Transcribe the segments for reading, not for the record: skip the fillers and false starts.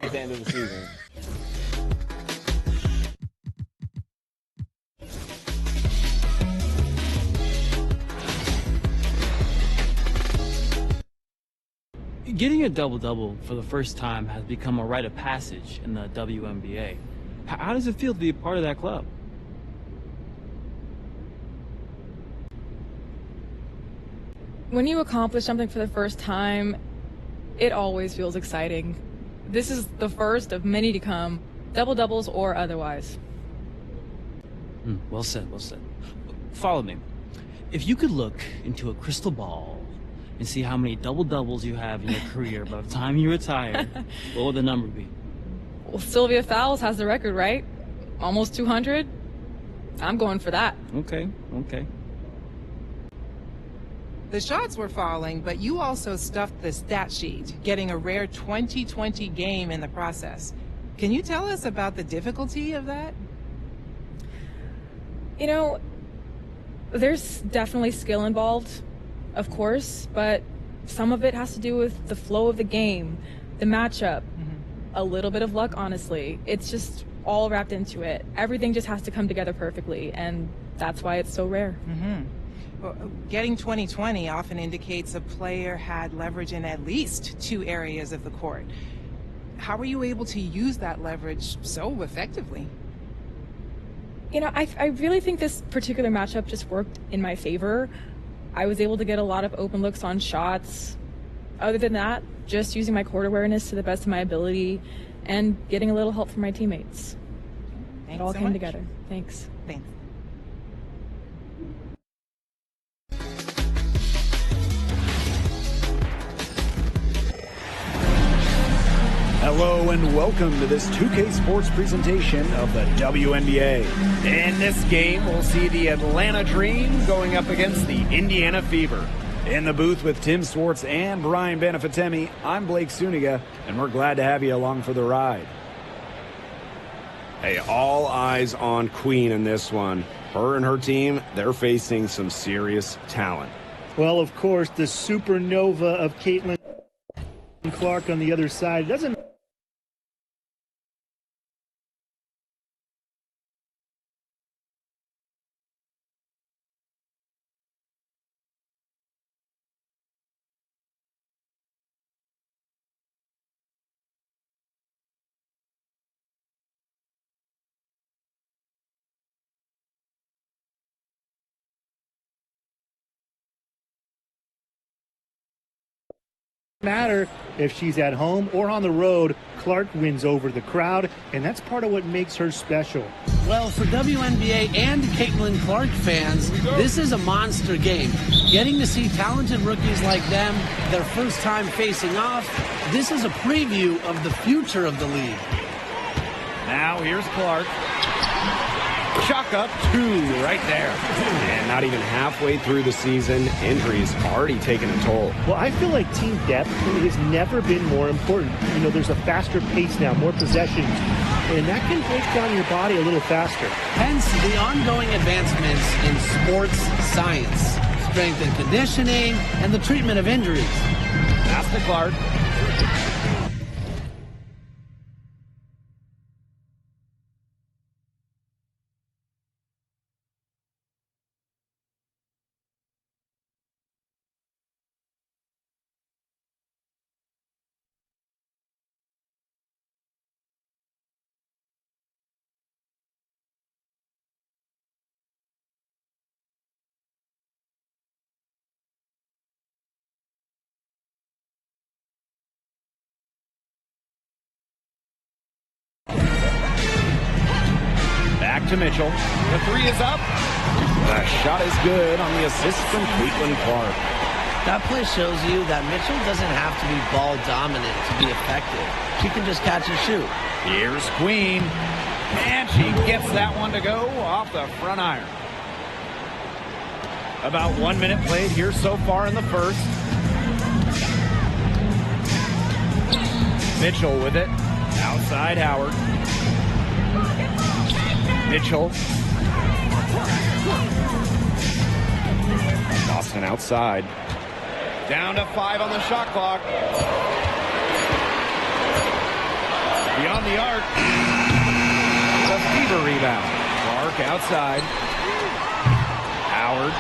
at the end of the season. Getting a double-double for the first time has become a rite of passage in the WNBA. How does it feel to be a part of that club? When you accomplish something for the first time, it always feels exciting. This is the first of many to come, double-doubles or otherwise. Well said, well said. Follow me. If you could look into a crystal ball and see how many double-doubles you have in your career by the time you retire, what would the number be? Well, Sylvia Fowles has the record, right? Almost 200? I'm going for that. Okay. The shots were falling, but you also stuffed the stat sheet, getting a rare 2020 game in the process. Can you tell us about the difficulty of that? You know, there's definitely skill involved, of course, but some of it has to do with the flow of the game, the matchup, a little bit of luck, honestly. It's just all wrapped into it. Everything just has to come together perfectly, and that's why it's so rare. Well, getting 2020 often indicates a player had leverage in at least two areas of the court. How were you able to use that leverage so effectively? You know, I really think this particular matchup just worked in my favor. I was able to get a lot of open looks on shots. Other than that, just using my court awareness to the best of my ability and getting a little help from my teammates. Thanks It all so came much. together. Thanks. Thanks. Hello and welcome to this 2K Sports presentation of the WNBA. In this game, we'll see the Atlanta Dream going up against the Indiana Fever. In the booth with Tim Swartz and Brian Benefatemi, I'm Blake Suniga, and we're glad to have you along for the ride. Hey, all eyes on Queen in this one. Her and her team, they're facing some serious talent. Well, of course, the supernova of Caitlin Clark on the other side doesn't matter if she's at home or on the road. Clark wins over the crowd, and that's part of what makes her special. Well, for WNBA and Caitlin Clark fans, this is a monster game. Getting to see talented rookies like them, their first time facing off, this is a preview of the future of the league. Now here's Clark. Chuck up two right there. And not even halfway through the season, injuries already taken a toll. Well, I feel like team depth has never been more important. You know, there's a faster pace now, more possessions, and that can break down your body a little faster. Hence the ongoing advancements in sports science, strength and conditioning, and the treatment of injuries. Pass to Clark. Back to Mitchell. The three is up. The shot is good on the assist from Caitlin Clark. That play shows you that Mitchell doesn't have to be ball dominant to be effective. She can just catch and shoot. Here's Queen. And she gets that one to go off the front iron. About 1 minute played here so far in the first. Mitchell with it. Outside Howard. Mitchell. Dawson outside. Down to 5 on the shot clock. Beyond the arc. The Fever rebound. Clark outside. Howard.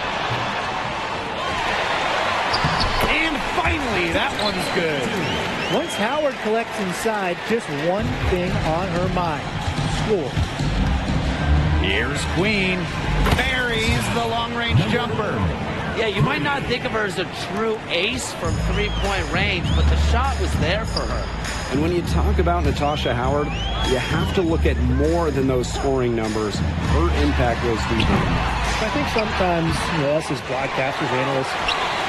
And finally, that one's good. Once Howard collects inside, just one thing on her mind. Score. Here's Queen. Buries the long-range jumper. Yeah, you might not think of her as a true ace from three-point range, but the shot was there for her. And when you talk about Natasha Howard, you have to look at more than those scoring numbers. Her impact goes deeper. I think sometimes, us as broadcasters, analysts,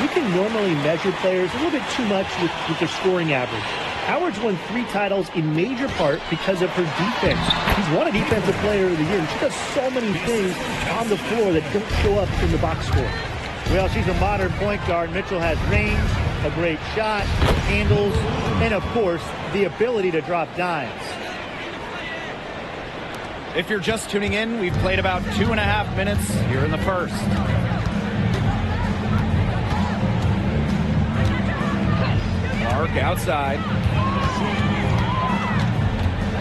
we can normally measure players a little bit too much with their scoring average. Howard's won 3 titles in major part because of her defense. She's won a Defensive Player of the Year, and she does so many things on the floor that don't show up in the box score. Well, she's a modern point guard. Mitchell has range, a great shot, handles, and of course, the ability to drop dimes. If you're just tuning in, we've played about 2.5 minutes here in the first. Clark outside.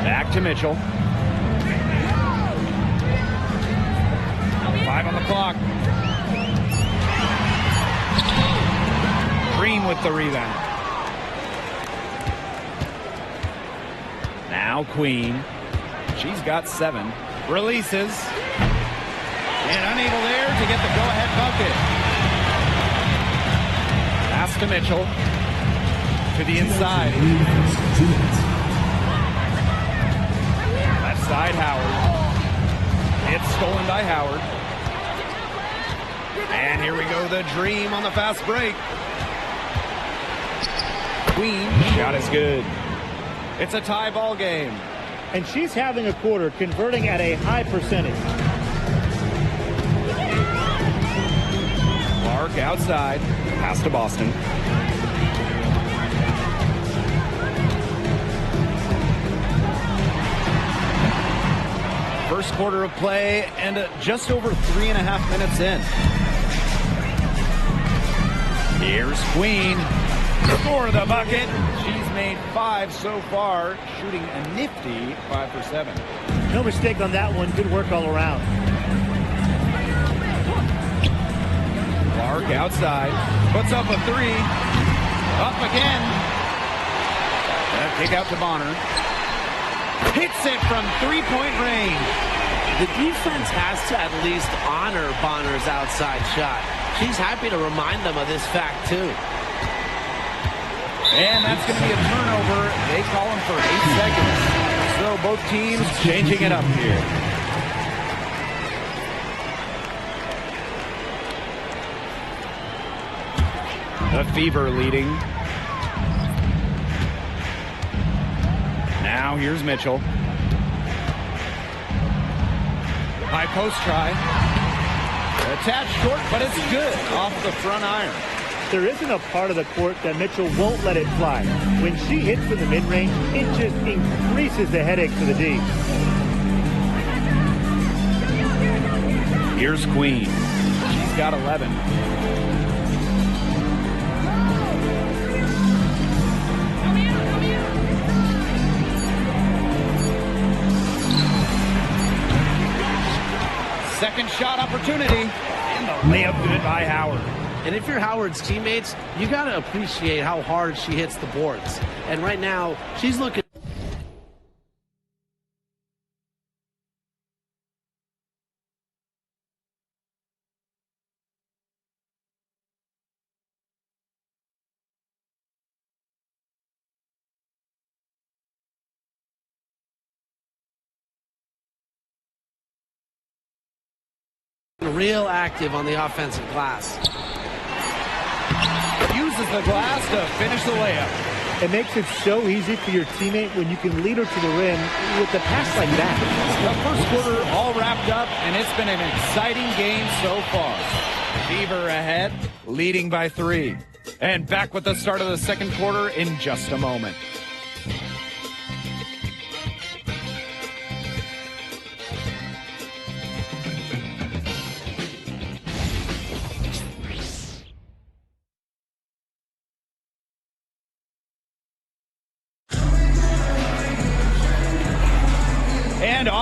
Back to Mitchell. 5 on the clock. Green with the rebound. Now Queen. She's got 7. Releases. And unable there to get the go-ahead bucket. Pass to Mitchell. To the inside. Left side, Howard. It's stolen by Howard. And here we go, the dream on the fast break. Queen, shot is good. It's a tie ball game. And she's having a quarter, converting at a high percentage. Clark outside. Pass to Boston. First quarter of play and just over 3.5 minutes in. Here's Queen. For the bucket. She's made 5 so far, shooting a nifty 5 for 7. No mistake on that one. Good work all around. Clark outside. Puts up a 3. Up again. And a kick out to Bonner. Hits it from 3-point range. The defense has to at least honor Bonner's outside shot. She's happy to remind them of this fact, too. And that's going to be a turnover. They call him for 8 seconds. So both teams changing it up here. The Fever leading. Now here's Mitchell. High post try. Attached short, but it's good off the front iron. There isn't a part of the court that Mitchell won't let it fly. When she hits in the mid-range, it just increases the headache for the D. Here's Queen. She's got 11. Second shot opportunity. And the layup good by Howard. And if you're Howard's teammates, you got to appreciate how hard she hits the boards. And right now, she's looking. Real active on the offensive glass. Uses the glass to finish the layup. It makes it so easy for your teammate when you can lead her to the rim with a pass like that. The first quarter all wrapped up, and it's been an exciting game so far. Fever ahead, leading by 3. And back with the start of the second quarter in just a moment.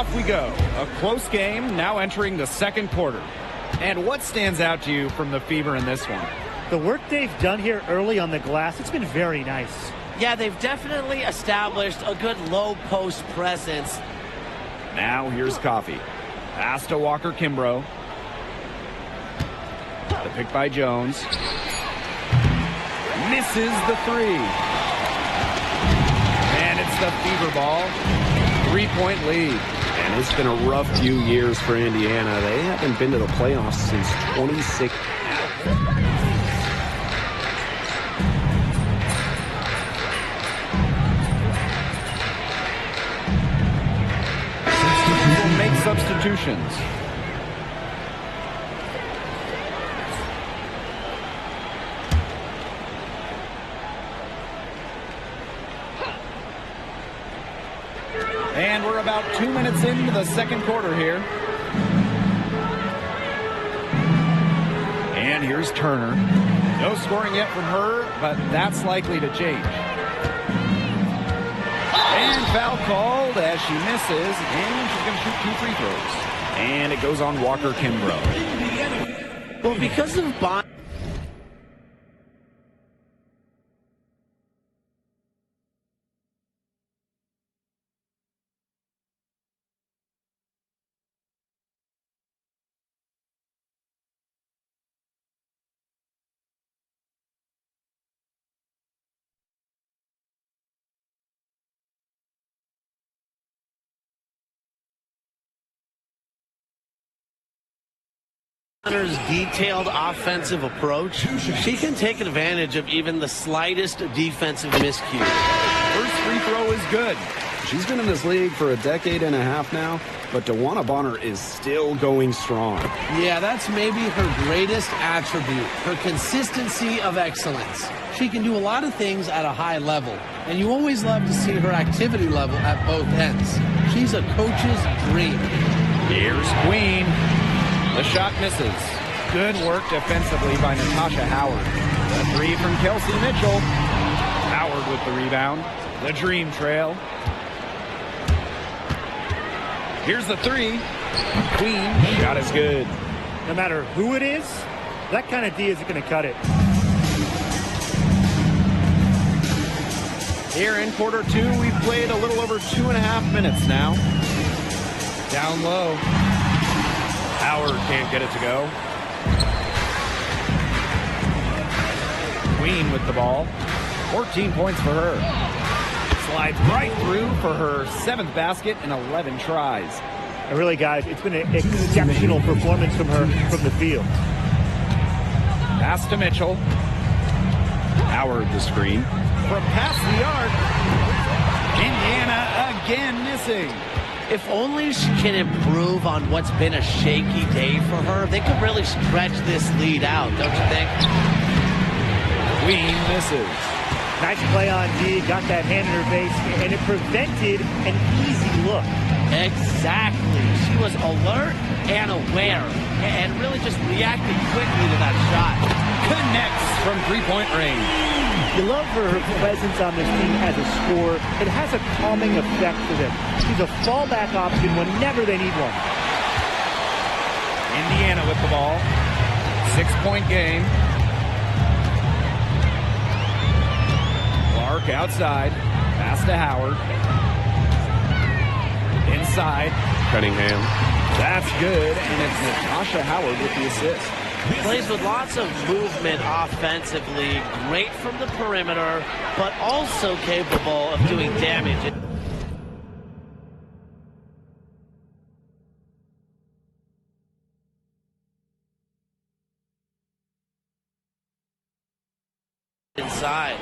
off we go. A close game now entering the second quarter. And what stands out to you from the Fever in this one? The work they've done here early on the glass, it's been very nice. Yeah, they've definitely established a good low post presence. Now here's Coffee. Pass to Walker Kimbrough. The pick by Jones. Misses the three. And it's the Fever ball. 3-point lead. And it's been a rough few years for Indiana. They haven't been to the playoffs since 26. Will make substitutions. And we're about 2 minutes into the second quarter here. And here's Turner. No scoring yet from her, but that's likely to change. And foul called as she misses, and she's going to shoot 2 free throws. And it goes on Walker Kimbrough. Well, because of Bond. Bonner's detailed offensive approach, she can take advantage of even the slightest defensive miscue. First free throw is good. She's been in this league for a decade and a half now, but DeWanna Bonner is still going strong. Yeah, that's maybe her greatest attribute, her consistency of excellence. She can do a lot of things at a high level, and you always love to see her activity level at both ends. She's a coach's dream. Here's Queen. The shot misses. Good work defensively by Natasha Howard. The three from Kelsey Mitchell. Howard with the rebound. The dream trail. Here's the three. Queen. Shot is good. No matter who it is, that kind of D isn't going to cut it. Here in quarter two, we've played a little over 2.5 minutes now. Down low. Howard can't get it to go. Queen with the ball. 14 points for her. Slides right through for her 7th basket in 11 tries. And really, guys, it's been an exceptional performance from her from the field. Pass to Mitchell. Howard the screen. From past the arc. Indiana again missing. If only she can improve on what's been a shaky day for her, they could really stretch this lead out, don't you think? Queen misses. Nice play on D, got that hand in her face, and it prevented an easy look. Exactly. She was alert and aware, and really just reacted quickly to that shot. Connects from three-point range. You love her presence on this team as a scorer. It has a calming effect for them. She's a fallback option whenever they need one. Indiana with the ball. 6-point game. Clark outside. Pass to Howard. Inside. Cunningham. That's good, and it's Natasha Howard with the assist. Plays with lots of movement offensively, great from the perimeter, but also capable of doing damage. Inside.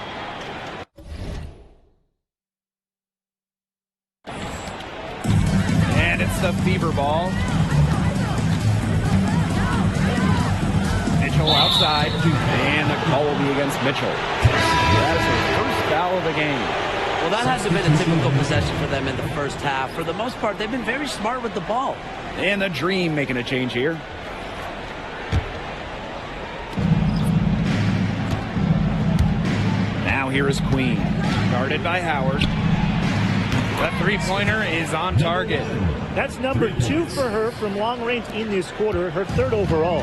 And it's the Fever ball. Mitchell outside, and a call will be against Mitchell. That is her first foul of the game. Well, that hasn't been a typical possession for them in the first half. For the most part, they've been very smart with the ball. And the Dream making a change here. Now here is Queen, guarded by Howard. The three-pointer is on target. That's number 2 for her from long range in this quarter, her 3rd overall.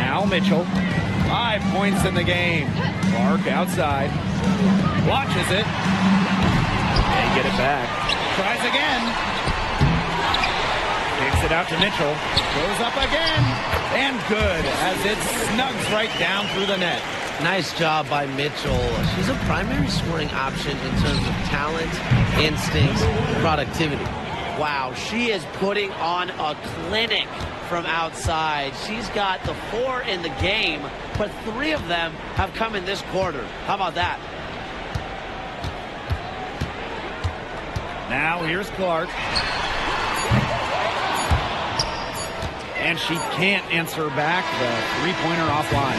Now Mitchell, 5 points in the game. Clark outside, watches it, and get it back. Tries again. Kicks it out to Mitchell, goes up again, and good as it snugs right down through the net. Nice job by Mitchell. She's a primary scoring option in terms of talent, instincts, productivity. Wow, she is putting on a clinic from outside. She's got the 4 in the game, but 3 of them have come in this quarter. How about that? Now here's Clark. And she can't answer back the 3-pointer offline.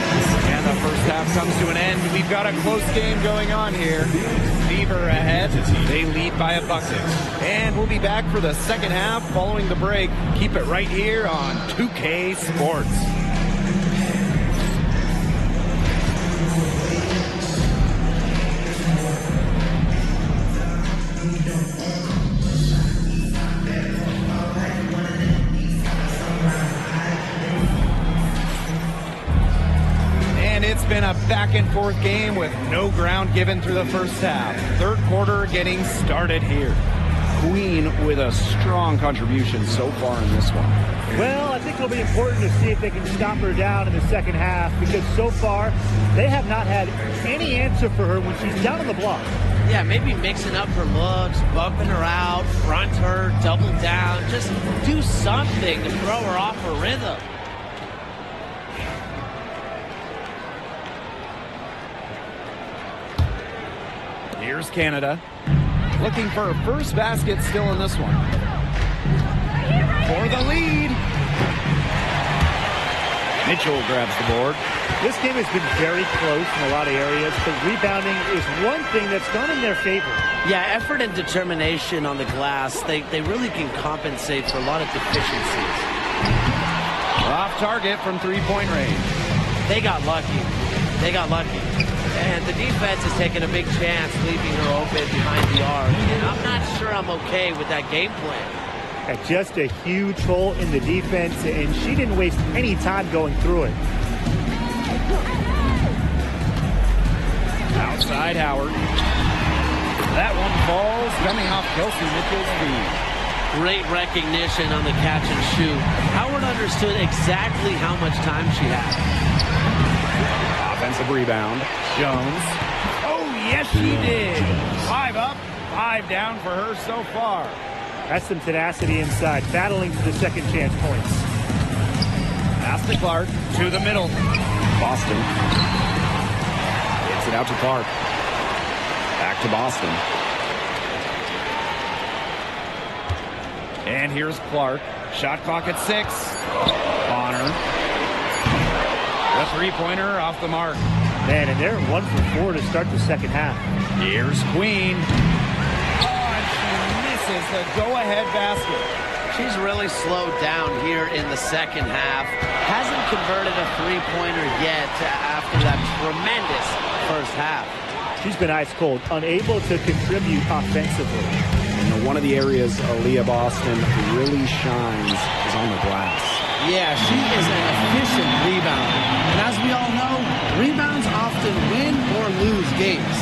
And the first half comes to an end. We've got a close game going on here. Beaver ahead. They lead by a bucket. And we'll be back for the second half following the break. Keep it right here on 2K Sports. It's been a back-and-forth game with no ground given through the first half. Third quarter getting started here. Queen with a strong contribution so far in this one. Well, I think it'll be important to see if they can stop her down in the second half, because so far they have not had any answer for her when she's down on the block. Yeah, maybe mixing up her looks, bumping her out, front her, double down. Just do something to throw her off her rhythm. Here's Canada, looking for her first basket still in this one. For the lead. Mitchell grabs the board. This game has been very close in a lot of areas, but rebounding is one thing that's gone in their favor. Yeah, effort and determination on the glass, they really can compensate for a lot of deficiencies. Off target from 3-point range. They got lucky. They got lucky. And the defense is taking a big chance, leaving her open behind the arc. And I'm not sure I'm okay with that game plan. Just a huge hole in the defense, and she didn't waste any time going through it. Outside Howard. That one falls, coming off Kelsey Mitchell's feet. Great recognition on the catch and shoot. Howard understood exactly how much time she had. Offensive rebound. Jones. Oh, yes, she did. 5 up, 5 down for her so far. That's some tenacity inside, battling for the second chance points. Pass to Clark, to the middle. Boston. Gets it out to Clark. Back to Boston. And here's Clark. Shot clock at 6. Bonner. The 3-pointer off the mark. Man, and they're 1 for 4 to start the second half. Here's Queen. Oh, and she misses the go-ahead basket. She's really slowed down here in the second half. Hasn't converted a 3-pointer yet after that tremendous first half. She's been ice cold, unable to contribute offensively. And one of the areas Aaliyah Boston really shines is on the glass. Yeah, she is an efficient rebounder. And as we all know, rebounds often win or lose games.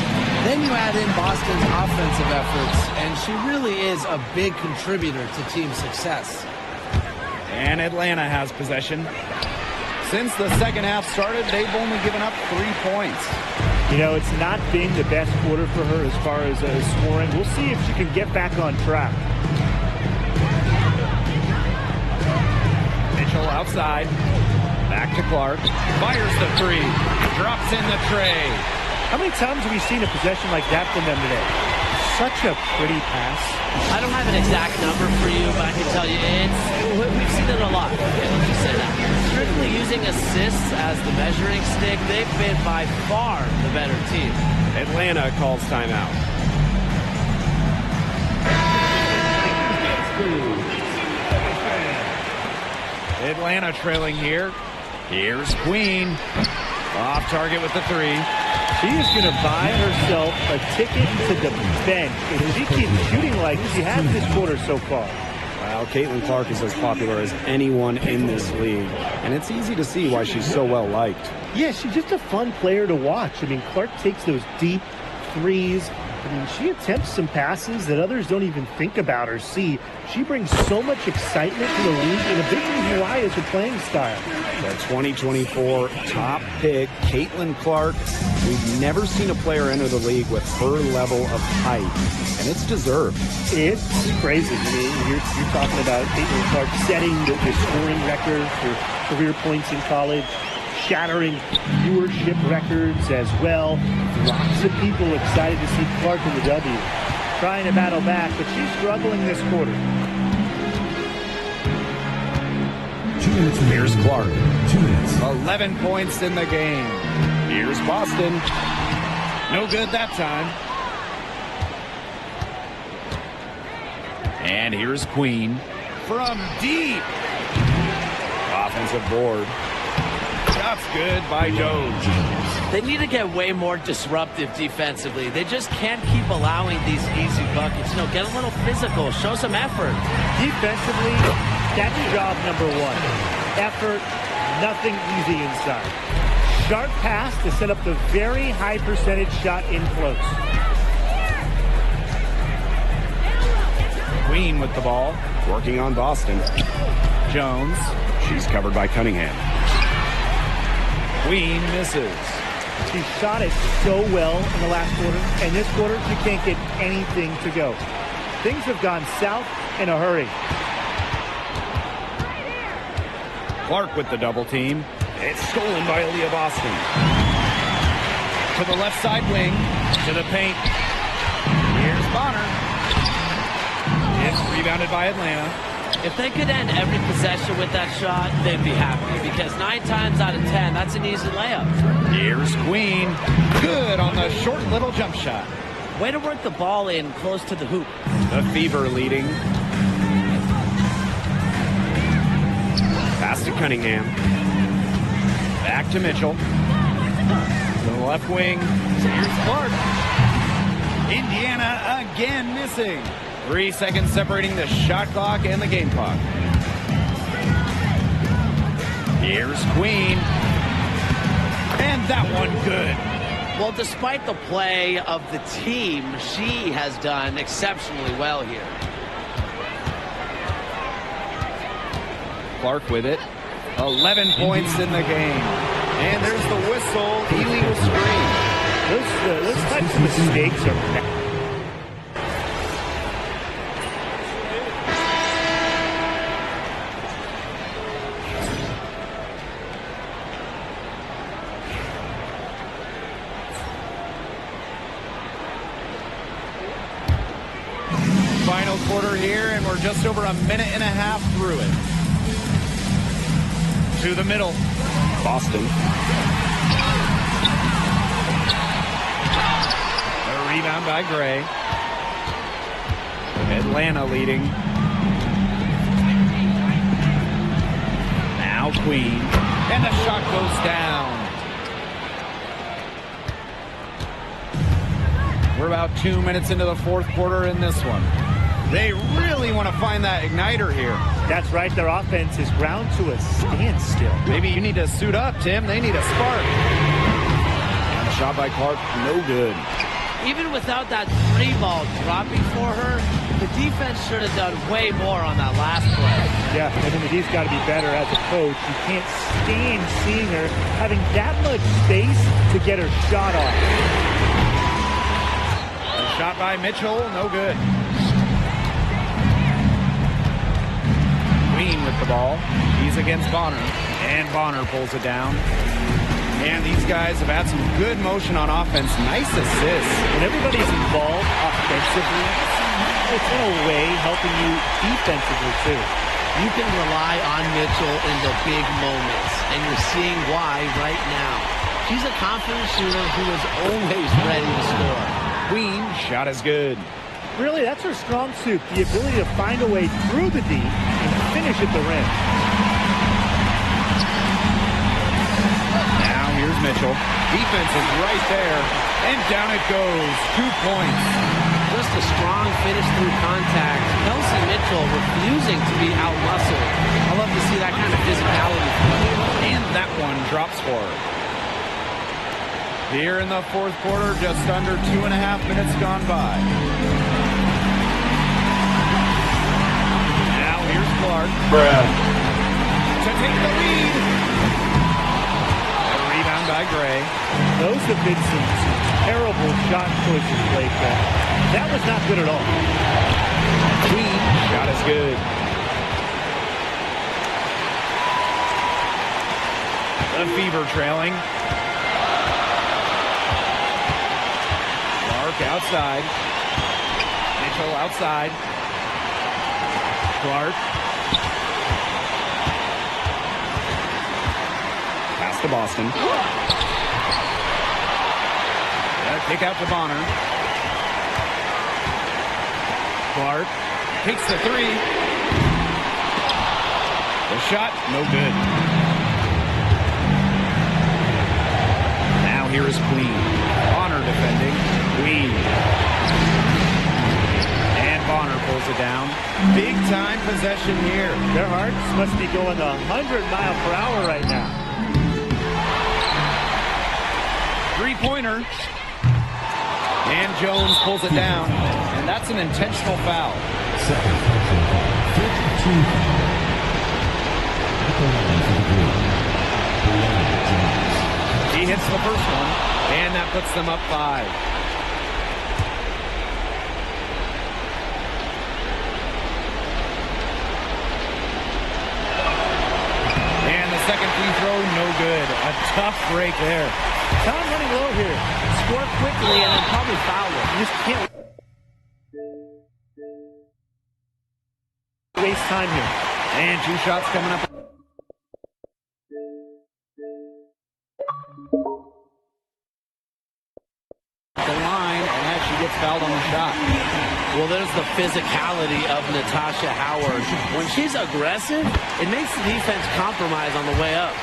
Then you add in Boston's offensive efforts, and she really is a big contributor to team success. And Atlanta has possession. Since the second half started, they've only given up 3 points. You know, it's not been the best quarter for her as far as scoring. We'll see if she can get back on track. Mitchell outside. Back to Clark. Fires the 3. Drops in the tray. How many times have we seen a possession like that from them today? Such a pretty pass. I don't have an exact number for you, but I can tell you we've seen it a lot. Okay, let's just say that. Strictly using assists as the measuring stick, they've been by far the better team. Atlanta calls timeout. Atlanta trailing here. Here's Queen. Off target with the 3. She is going to buy herself a ticket to the bench if she keeps shooting like she has this quarter so far. Well, Caitlin Clark is as popular as anyone in this league, and it's easy to see why she's so well liked. Yeah, she's just a fun player to watch. I mean, Clark takes those deep threes. I mean, she attempts some passes that others don't even think about or see. She brings so much excitement to the league, and a big reason why is her playing style. The 2024 top pick, Caitlin Clark. We've never seen a player enter the league with her level of height, and it's deserved. It's crazy. I mean, you're talking about Caitlin Clark setting the scoring record for career points in college, shattering viewership records as well. Lots of people excited to see Clark in the W. Trying to battle back, but she's struggling this quarter. 2 minutes. Here's Clark. 2 minutes. 11 points in the game. Here's Boston. No good that time. And here's Queen from deep. Offensive board. Shots good by Doge. They need to get way more disruptive defensively. They just can't keep allowing these easy buckets. You know, get a little physical, show some effort. Defensively, that's job number one. Effort, nothing easy inside. Sharp pass to set up the very high percentage shot in close. Queen with the ball. Working on Boston. Jones. She's covered by Cunningham. Queen misses. She shot it so well in the last quarter, and this quarter she can't get anything to go. Things have gone south in a hurry. Clark with the double team. It's stolen by Aaliyah Boston. To the left side wing. To the paint. Here's Bonner. It's rebounded by Atlanta. If they could end every possession with that shot, they'd be happy, because 9 times out of 10, that's an easy layup. Here's Queen. Good on the short little jump shot. Way to work the ball in close to the hoop. The Fever leading. Pass to Cunningham. Back to Mitchell. To the left wing. Here's Clark. Indiana again missing. 3 seconds separating the shot clock and the game clock. Here's Queen. And that one good. Well, despite the play of the team, she has done exceptionally well here. Clark with it. 11 points in the game. And there's the whistle. Illegal screen. Those types of mistakes are... Final quarter here, and we're just over a minute and a half through it. To the middle. Boston. A rebound by Gray. Atlanta leading. Now Queen. And the shot goes down. We're about 2 minutes into the fourth quarter in this one. They really want to find that igniter here. That's right. Their offense is ground to a standstill. Maybe you need to suit up, Tim. They need a spark. And shot by Clark, no good. Even without that 3 ball dropping for her, the defense should have done way more on that last play. Yeah, I mean, he's got to be better as a coach. You can't stand seeing her having that much space to get her shot off. A shot by Mitchell, no good. Queen with the ball. He's against Bonner. And Bonner pulls it down. And these guys have had some good motion on offense. Nice assists. When everybody's involved offensively, it's in a way helping you defensively too. You can rely on Mitchell in the big moments, and you're seeing why right now. She's a confident shooter who is always ready to score. Queen, shot is good. Really, that's her strong suit, the ability to find a way through the D and finish at the rim. Now here's Mitchell. Mitchell. Defense is right there, and down it goes. 2 points. Just a strong finish through contact. Kelsey Mitchell refusing to be outmuscled. I love to see that kind of physicality from her. And that one drops for her. Here in the fourth quarter, just under 2.5 minutes gone by. Now here's Clark. To take the lead. A rebound by Gray. Those have been some terrible shot choices, Blake. That was not good at all. Queen shot is good. The Fever trailing. Clark outside. Mitchell outside. Clark. Pass to Boston. Kick out to Bonner. Clark takes the three. The shot, no good. Now here is Queen. Bonner defending. Queen. And Bonner pulls it down. Big time possession here. Their hearts must be going 100 miles per hour right now. 3-pointer. And Jones pulls it down. And that's an intentional foul. He hits the first one, and that puts them up 5. And the second free throw, no good. A tough break there. Time running low here. Score quickly and then probably foul it. You just can't waste time here. And 2 shots coming up. The line, and she gets fouled on the shot. Well, there's the physicality of Natasha Howard. When she's aggressive, it makes the defense compromise on the way up.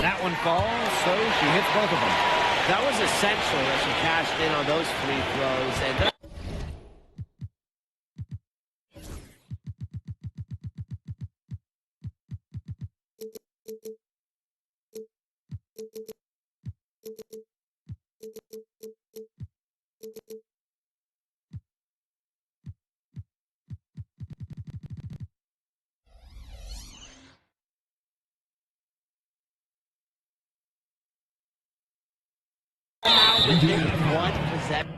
That one falls, so she hits both of them. That was essential that she cashed in on those free throws. And one possession.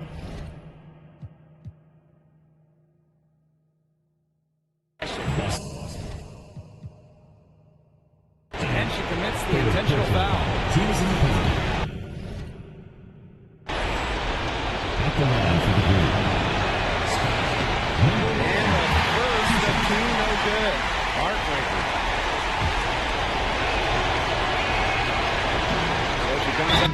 And she commits the intentional foul. And the first of 2, no good. Heartbreaker. So she comes up.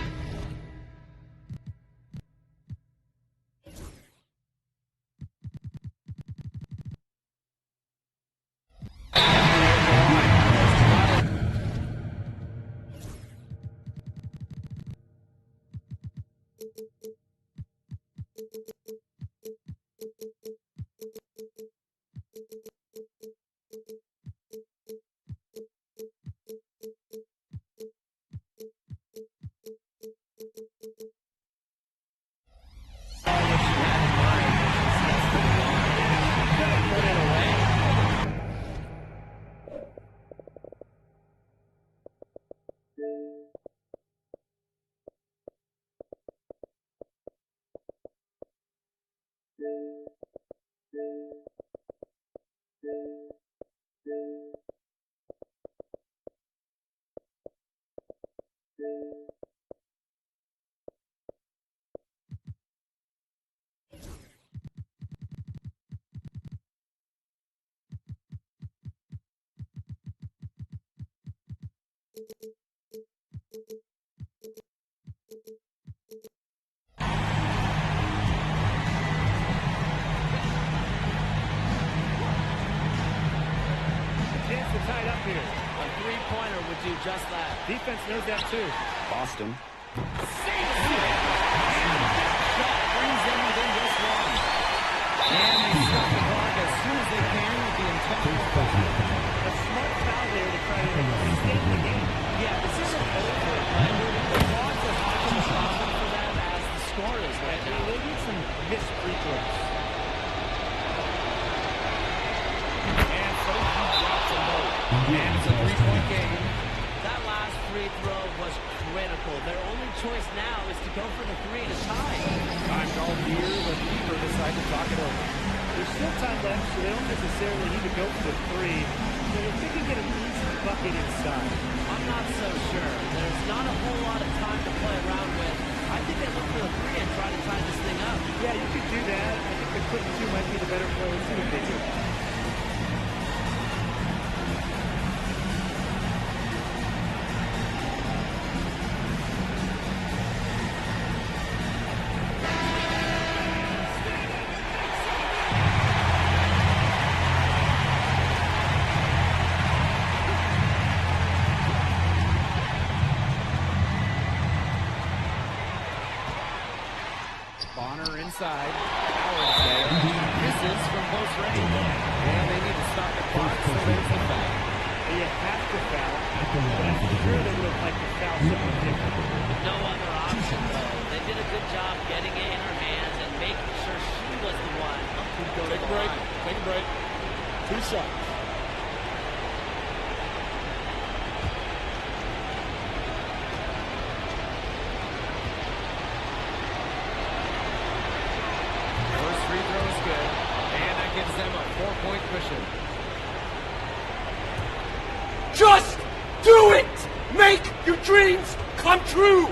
Chance to tie it up here. A three-pointer would do just that. Defense knows that too. Boston. Shot brings them within just one. And they stop the clock as soon as they can with the intentional foul. A smart foul there to try to extend the game. Yeah, this isn't over, but the clock's as much of a problem for them as the score is right now. They need some missed free throws. And so he drops a low. And it's a three-point game. That last free throw was critical. Their only choice now is to go for the three to tie. Time called here, but Beaver decide to talk it over. There's still time left, so they don't necessarily need to go for the three. But if they can get an easy bucket inside. I'm not so sure. There's not a whole lot of time to play around with. I think they look for the three and try to tie this thing up. Yeah, you could do that. I think the quick two might be the better play. Let's see what they do. Bonner inside. Howard's there. Misses from close range. And they need to stop the clock, so there's the foul. You have to foul. But I'm sure they would like to foul someone different. No other option, though. They did a good job getting it in her hands and making sure she was the one who go to the line. Take a break. 2 shots. First free throw is good. And that gives them a 4-point cushion. Just do it! Make your dreams come true!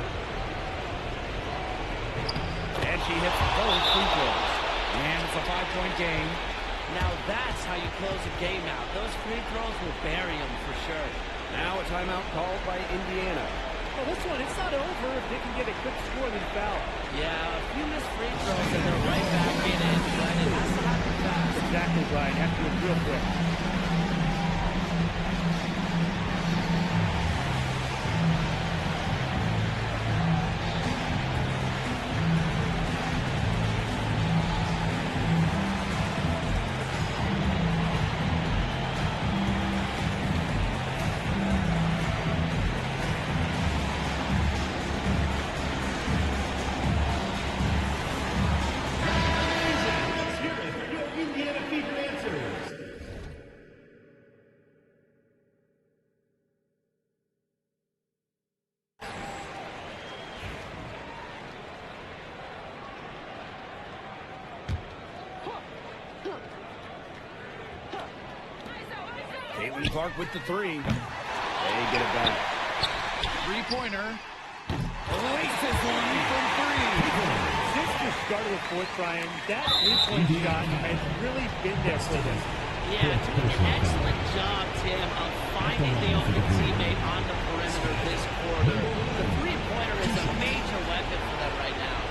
And she hits both free throws. And it's a 5-point game. Now that's how you close a game out. Those free throws will bury them for sure. Now a timeout called by Indiana. Well, this one, it's not over if they can get a quick score then foul. Yeah, a few missed free throws and they're right back in it, but it has to happen fast. Exactly, Brian. Have to do it real quick. Caitlin Clark with the three. They get it back. Three-pointer. Laces one from three. Since the start of the fourth, Brian, that three-point shot has really been there for them. Yeah, doing an excellent job, Tim, of finding the open teammate on the perimeter this quarter. The three-pointer is a major weapon for them right now.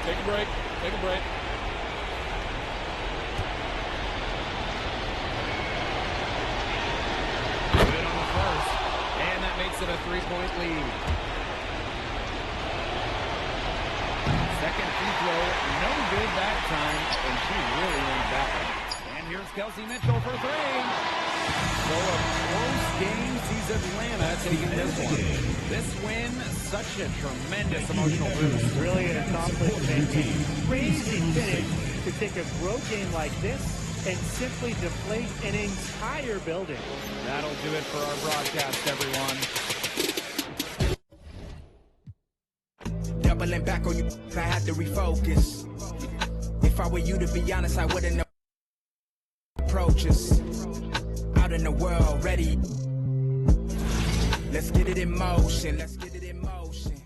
Take a break. Take a break. Good on the first. And that makes it a 3-point lead. Second free throw, no good that time, and she really went back. And here's Kelsey Mitchell for three. So a close game sees Atlanta taking this one. This win, such a tremendous emotional boost. Really an accomplishment. Crazy finish to take a road game like this and simply deflate an entire building. That'll do it for our broadcast, everyone. Doubling back on you, I had to refocus. If If I were you, to be honest, I wouldn't know approaches. Out in the world, ready. Let's get it in motion, let's get it in motion.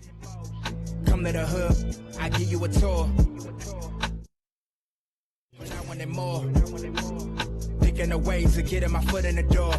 Come to the hood, I give you a tour. But I wanted more. Thinking of ways of getting my foot in the door.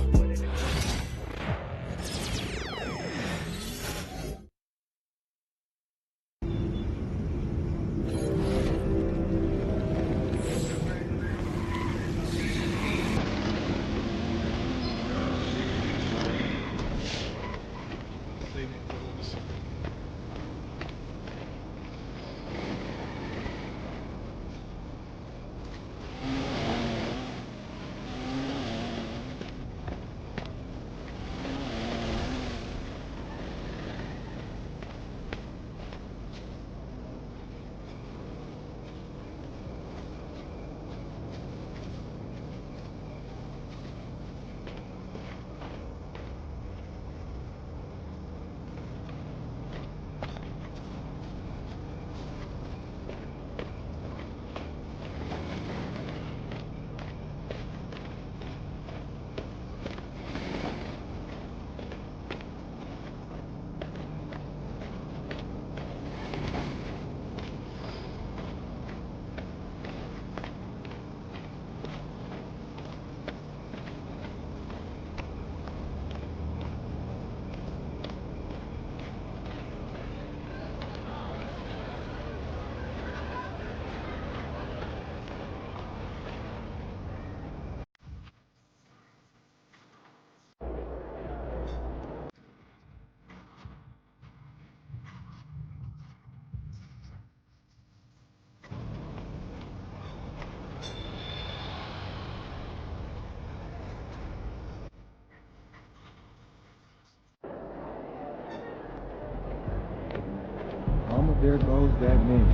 There goes that name.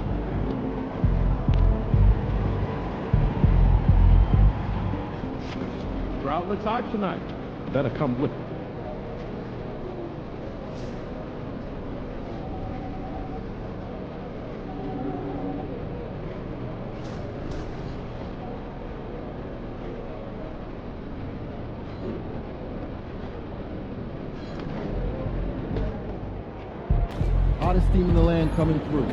Crowd looks hot tonight. Better come with it. Hottest team in the land coming through.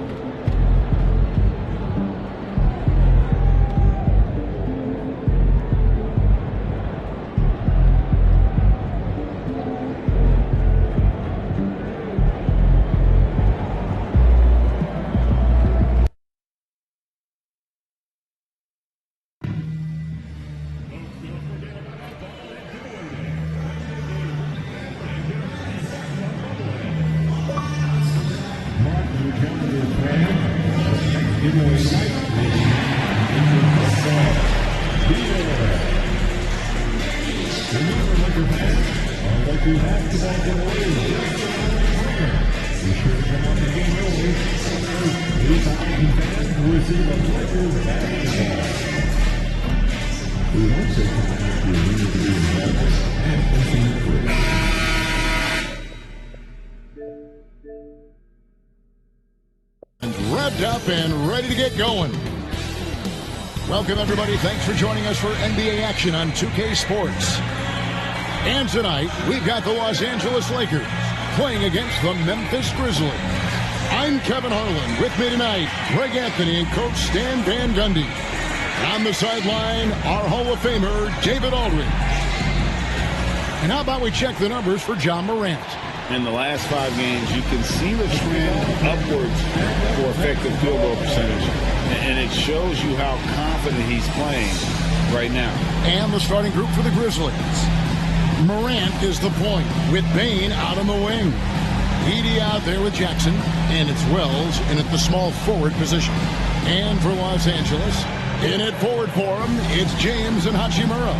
Revved up and ready to get going. Welcome, everybody. Thanks for joining us for NBA action on 2K Sports. And tonight, we've got the Los Angeles Lakers playing against the Memphis Grizzlies. I'm Kevin Harlan. With me tonight, Greg Anthony and Coach Stan Van Gundy. And on the sideline, our Hall of Famer, David Aldridge. And how about we check the numbers for John Morant? In the last 5 games, you can see the trend upwards for effective field goal percentage. And it shows you how confident he's playing right now. And the starting group for the Grizzlies. Morant is the point, with Bane out on the wing. Edey out there with Jackson, and it's Wells in at the small forward position. And for Los Angeles, in at forward for him, it's James and Hachimura.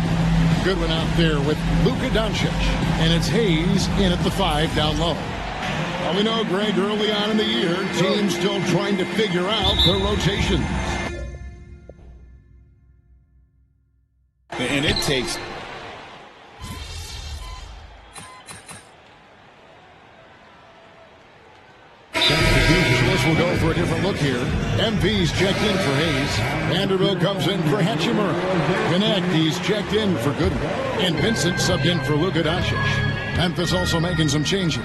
Good one out there with Luka Doncic, and it's Hayes in at the 5 down low. Well, we know, Greg, early on in the year, teams still trying to figure out their rotation. And it takes... This will go for a different look here. MP's checked in for Hayes. Vanderbilt comes in for Hachimura. Connect, he's checked in for Goodwin. And Vincent subbed in for Luka Doncic. Memphis also making some changes.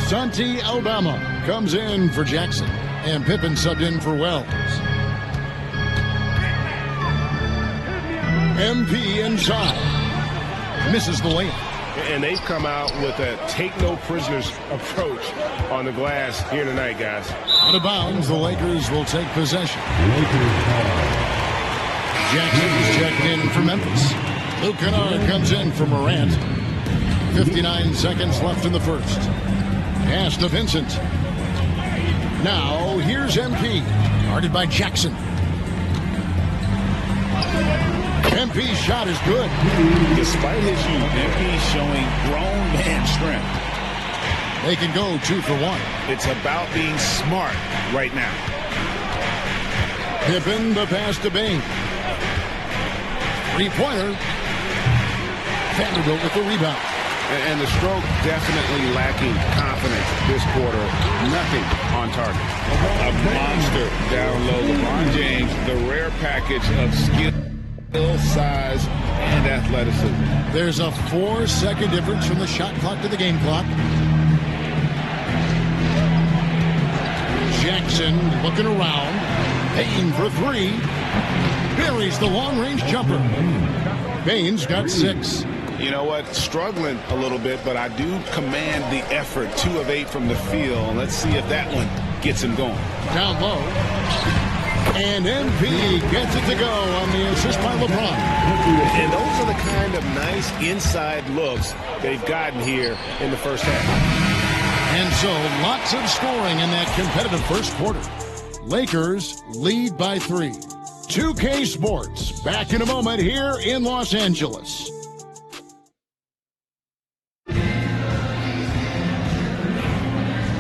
Santi Aldama comes in for Jackson. And Pippen subbed in for Wells. MP inside. Misses the layup. And they've come out with a take-no-prisoners approach on the glass here tonight, guys. Out of bounds, the Lakers will take possession. Jackson is checked in for Memphis. Luke Kennard comes in for Morant. 59 seconds left in the first. Pass to Vincent. Now, here's MP. Guarded by Jackson. MP's shot is good. Despite his youth, MP's showing grown man strength. They can go 2 for 1. It's about being smart right now. Pippen, the pass to Bain. Three-pointer. Vanderbilt with the rebound. And the stroke definitely lacking confidence this quarter. Nothing on target. A monster down low. LeBron James, the rare package of skill, size, and athleticism. There's a 4-second difference from the shot clock to the game clock. Jackson looking around. Payne for 3. Buries the long-range jumper. Bain's got 6. You know what? Struggling a little bit, but I do command the effort. 2 of 8 from the field. Let's see if that one gets him going. Down low. And MP gets it to go on the assist by LeBron. And those are the kind of nice inside looks they've gotten here in the first half. And so lots of scoring in that competitive first quarter. Lakers lead by 3. 2K Sports back in a moment here in Los Angeles.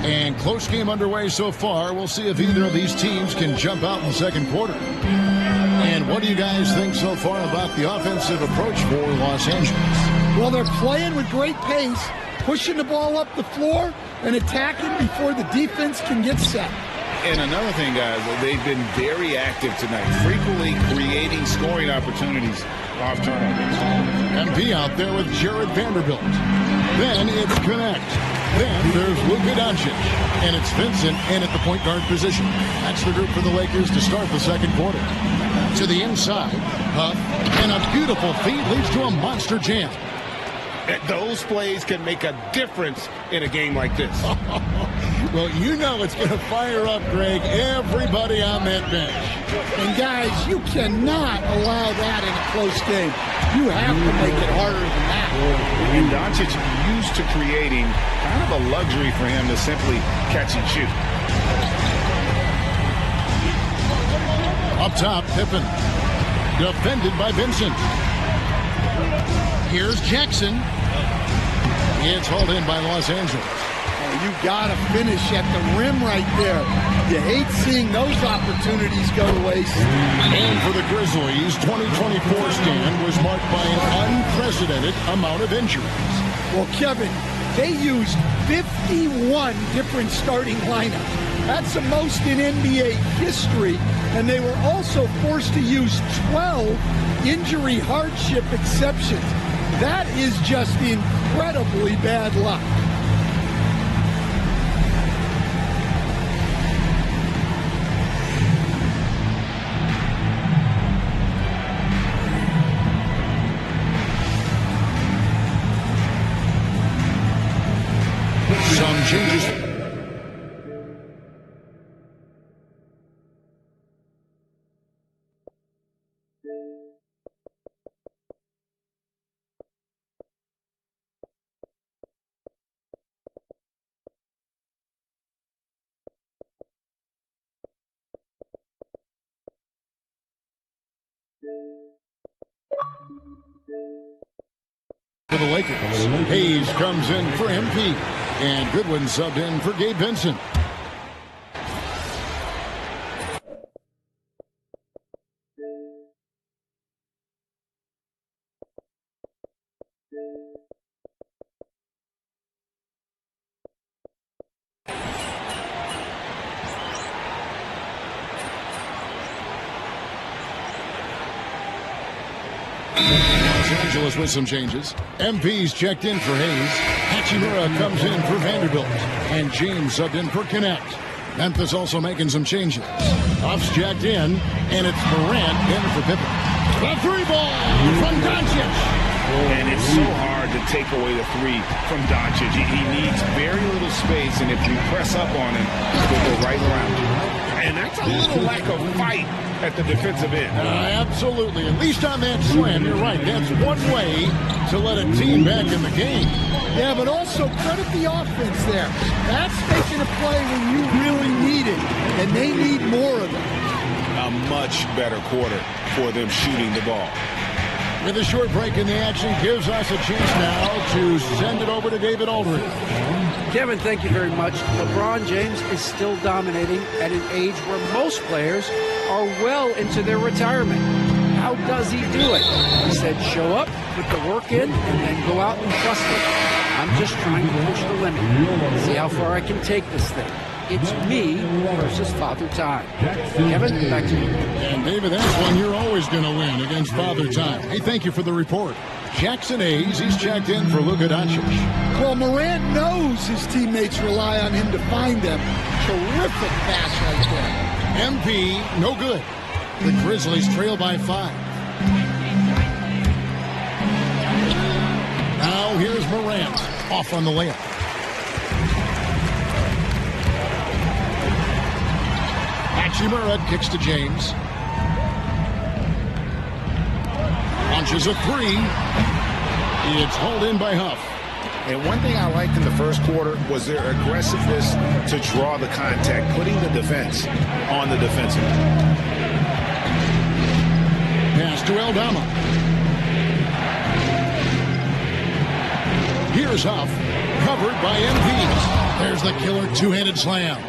And close game underway so far. We'll see if either of these teams can jump out in the second quarter. And what do you guys think so far about the offensive approach for Los Angeles? Well, they're playing with great pace, pushing the ball up the floor and attacking before the defense can get set. And another thing, guys, they've been very active tonight, frequently creating scoring opportunities off turnovers. MP out there with Jared Vanderbilt. Then it's Connect. Then there's Luka Doncic. And it's Vincent in at the point guard position. That's the group for the Lakers to start the second quarter. To the inside, Huff, and a beautiful feed leads to a monster jam. Those plays can make a difference in a game like this. Well, you know it's going to fire up, Greg, everybody on that bench. And, guys, you cannot allow that in a close game. You have to make it harder than that. And Doncic used to creating kind of a luxury for him to simply catch and shoot. Up top, Pippen. Defended by Vincent. Here's Jackson. It's hauled in by Los Angeles. Oh, you got to finish at the rim right there. You hate seeing those opportunities go to waste. And for the Grizzlies, 2024 stand was marked by an unprecedented amount of injuries. Well, Kevin, they used 51 different starting lineups. That's the most in NBA history. And they were also forced to use 12 injury hardship exceptions. That is just incredibly bad luck. Some changes. For the Lakers, Hayes comes in for MP, and Goodwin subbed in for Gabe Vincent. Los Angeles with some changes. MP's checked in for Hayes. Hachimura comes in for Vanderbilt. And James subbed in for Connect. Memphis also making some changes. Huff's checked in, and it's Morant in for Pippen. The three ball from Doncic. And it's so hard to take away the three from Doncic. He needs very little space, and if you press up on him, he'll go right around you. And that's a little lack of fight at the defensive end. Absolutely. At least on that slam, you're right. That's one way to let a team back in the game. Yeah, but also credit the offense there. That's making a play when you really need it, and they need more of it. A much better quarter for them shooting the ball. With a short break in the action, gives us a chance now to send it over to David Aldridge. Kevin, thank you very much. LeBron James is still dominating at an age where most players are well into their retirement. How does he do it? He said, show up, put the work in, and then go out and trust it. I'm just trying to push the limit, see how far I can take this thing. It's me versus Father Time. Kevin, back to you. And David, that's one you're always going to win against Father Time. Hey, thank you for the report. Jackson Hayes, he's checked in for Luka Doncic. Well, Morant knows his teammates rely on him to find them. Terrific pass right there. MP, no good. The Grizzlies trail by 5. Now here's Morant, off on the layup. Hachimura kicks to James. Launches a 3. It's hauled in by Huff. And one thing I liked in the first quarter was their aggressiveness to draw the contact, putting the defense on the defensive. Pass to Aldama. Here's Huff, covered by MP. There's the killer two-handed slam.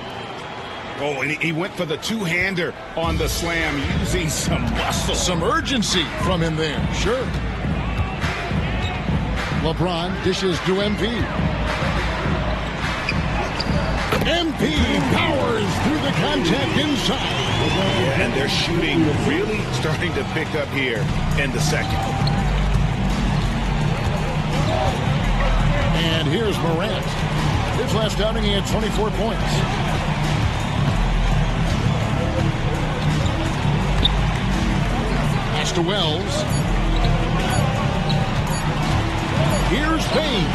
Oh, and he went for the two-hander on the slam, using some muscle. Some urgency from him there, sure. LeBron dishes to MP. MP powers through the contact inside. Yeah, and they're shooting really starting to pick up here in the second. And here's Morant. His last outing, he had 24 points. To Wells. Here's Payne,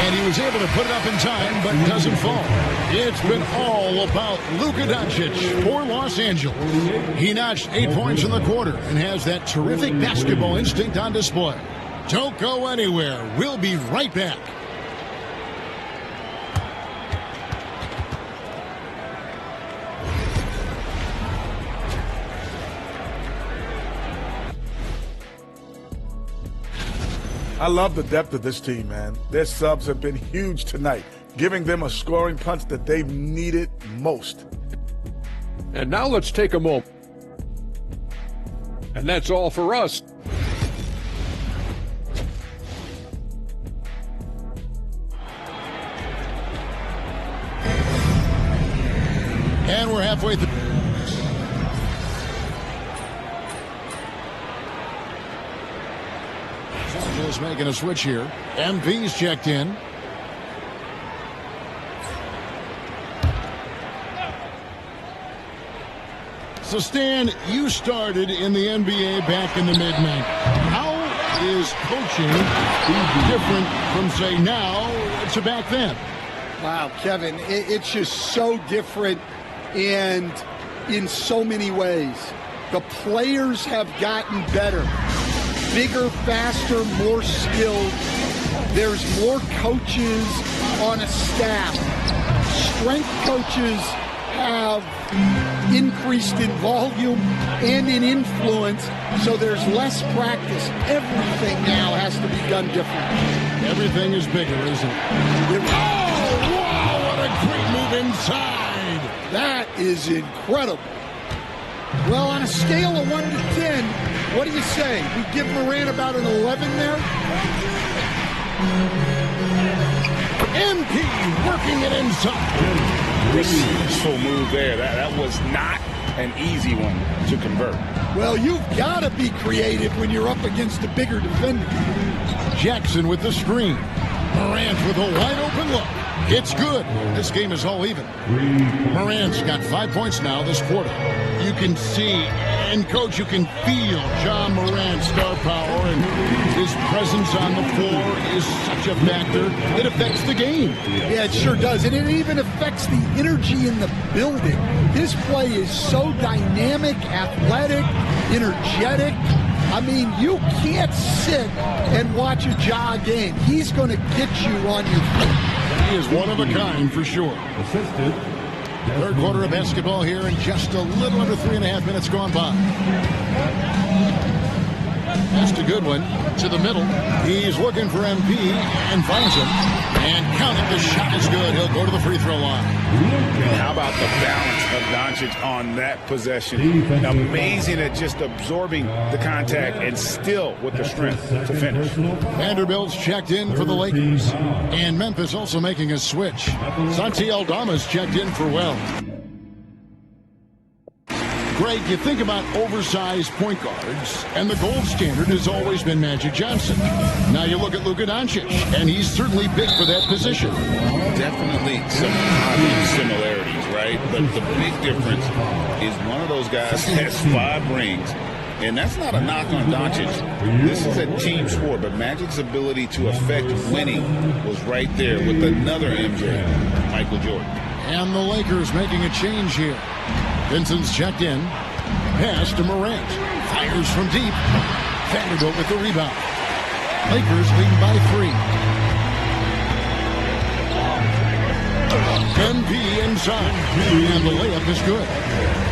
and he was able to put it up in time, but doesn't fall. It's been all about Luka Doncic for Los Angeles. He notched 8 points in the quarter and has that terrific basketball instinct on display. Don't go anywhere. We'll be right back. I love the depth of this team, man. Their subs have been huge tonight, giving them a scoring punch that they've needed most. And now let's take a moment. And that's all for us. And we're halfway through. Is making a switch here. MV's checked in. So, Stan, you started in the NBA back in the mid-90s. How is coaching different from, say, now to back then? Wow, Kevin, it's just so different and in so many ways. The players have gotten better. Bigger, faster, more skilled. There's more coaches on a staff. Strength coaches have increased in volume and in influence, so there's less practice. Everything now has to be done differently. Everything is bigger, isn't it? Oh, wow, what a great move inside. That is incredible. Well, on a scale of 1 to 10, what do you say? We give Morant about an 11 there? MP working it inside. Resourceful move there. That was not an easy one to convert. Well, you've got to be creative when you're up against a bigger defender. Jackson with the screen. Morant with a wide open look. It's good. This game is all even. Morant's got 5 points now this quarter. You can see, and coach, you can feel John Morant's star power, and his presence on the floor is such a factor. It affects the game. Yeah, it sure does. And it even affects the energy in the building. His play is so dynamic, athletic, energetic. I mean, you can't sit and watch a Ja game. He's going to get you on your feet. He is one of a kind for sure. Third quarter of basketball here, and just a little under 3.5 minutes gone by. That's a good one to the middle. He's looking for MP and finds him. And count it, the shot is good. He'll go to the free throw line. And how about the balance of Doncic on that possession? Amazing at just absorbing the contact and still with the strength to finish. Vanderbilt's checked in for the Lakers. And Memphis also making a switch. Santi Aldama's checked in for Wells. Greg, you think about oversized point guards, and the gold standard has always been Magic Johnson. Now you look at Luka Doncic, and he's certainly big for that position. Definitely some obvious similarities, right? But the big difference is one of those guys has 5 rings, and that's not a knock on Doncic. This is a team sport, but Magic's ability to affect winning was right there with another MJ, Michael Jordan. And the Lakers making a change here. Vincent's checked in. Pass to Morant. Fires from deep. Vanderbilt with the rebound. Lakers leading by 3. MP inside. And the layup is good.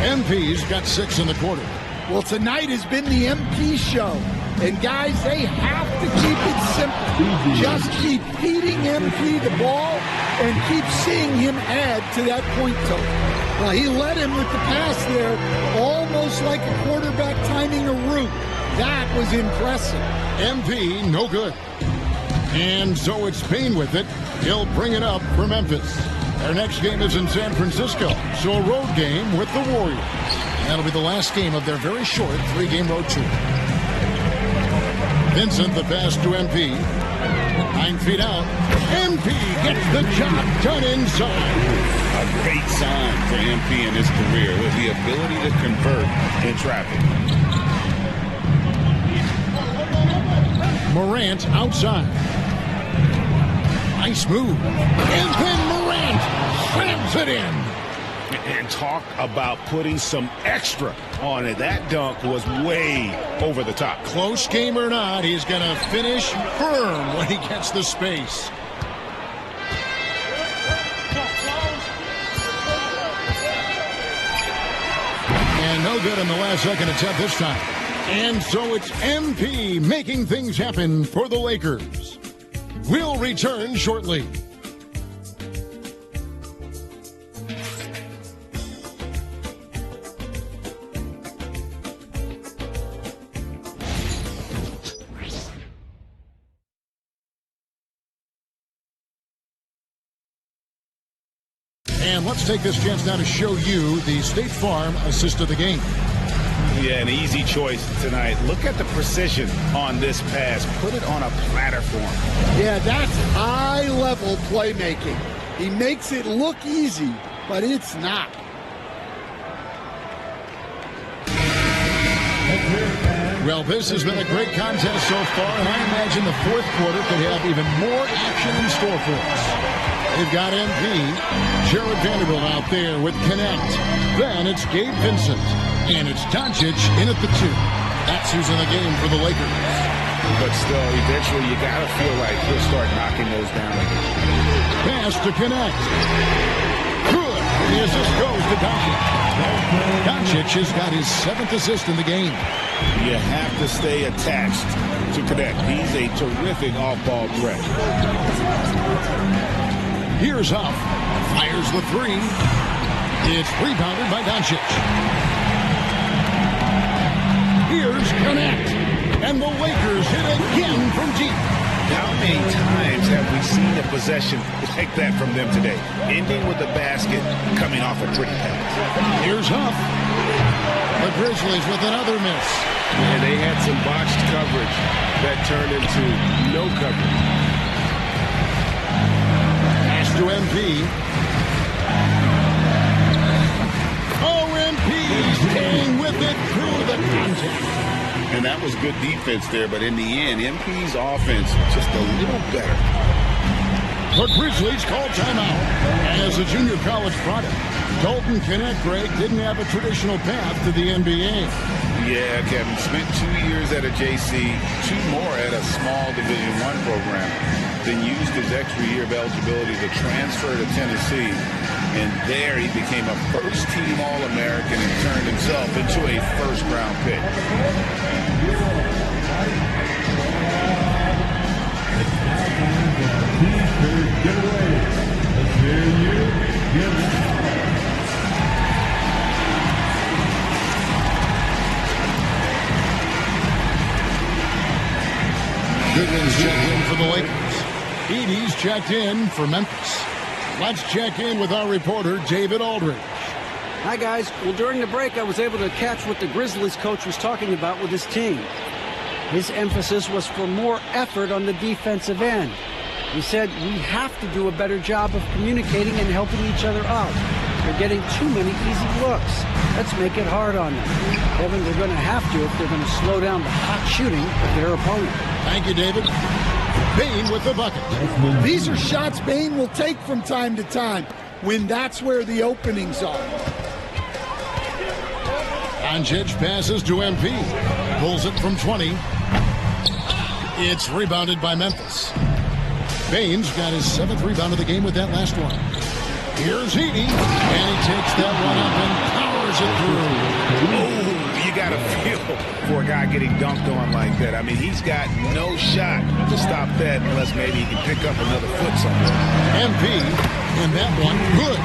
MP's got 6 in the quarter. Well, tonight has been the MP show. And guys, they have to keep it simple. Just keep feeding MP the ball and keep seeing him add to that point total. Well, he led him with the pass there, almost like a quarterback timing a route. That was impressive. MP, no good. And so it's Payne with it. He'll bring it up for Memphis. Their next game is in San Francisco, so a road game with the Warriors. That'll be the last game of their very short 3-game road tour. Vincent, the pass to MP. 9 feet out. MP gets the job done inside. A great sign for MP in his career with the ability to convert in traffic. Morant outside. Nice move. And then Morant slams it in. And talk about putting some extra on it. That dunk was way over the top. Close game or not, he's going to finish firm when he gets the space. And no good in the last second attempt this time. And so it's MP making things happen for the Lakers. We'll return shortly. And let's take this chance now to show you the State Farm assist of the game. Yeah, an easy choice tonight. Look at the precision on this pass. Put it on a platter for him. Yeah, that's high-level playmaking. He makes it look easy, but it's not. Well, this has been a great contest so far, and I imagine the fourth quarter could have even more action in store for us. They've got MP, Jared Vanderbilt out there with Connect. Then it's Gabe Vincent, and it's Doncic in at the 2. That's who's in the game for the Lakers. But still, eventually you got to feel like he'll start knocking those down again. Pass to Connect. Good. The assist goes to Doncic. Doncic has got his 7th assist in the game. You have to stay attached to Connect. He's a terrific off-ball threat. Here's Huff. Fires the 3. It's rebounded by Doncic. Here's Connect. And the Lakers hit again from deep. How many times have we seen a possession like that from them today? Ending with the basket, coming off a pretty pass. Here's Huff. The Grizzlies with another miss. And they had some botched coverage that turned into no coverage. Pass to MP. MP staying with it through the contact. And that was good defense there, but in the end, MP's offense just a little better. The Grizzlies call timeout. As a junior college product, Dalton Kenneth Gregg didn't have a traditional path to the NBA. Yeah, Kevin spent 2 years at a JC, 2 more at a small Division I program, then used his extra year of eligibility to transfer to Tennessee. And there he became a first-team All-American and turned himself into a first-round pick. Goodwin's checked in for the Lakers. Edie's checked in for Memphis. Let's check in with our reporter, David Aldridge. Hi, guys. Well, during the break, I was able to catch what the Grizzlies coach was talking about with his team. His emphasis was for more effort on the defensive end. He said, we have to do a better job of communicating and helping each other out. They're getting too many easy looks. Let's make it hard on them. Kevin, they're going to have to if they're going to slow down the hot shooting of their opponent. Thank you, David. Bain with the bucket. These are shots Bain will take from time to time when that's where the openings are. Montage passes to MP. Pulls it from 20. It's rebounded by Memphis. Bain's got his 7th rebound of the game with that last one. Here's Edie, and he takes that one up and powers it through. Oh, you got to feel for a guy getting dunked on like that. I mean, he's got no shot to stop that unless maybe he can pick up another foot somewhere. MP, and that one good.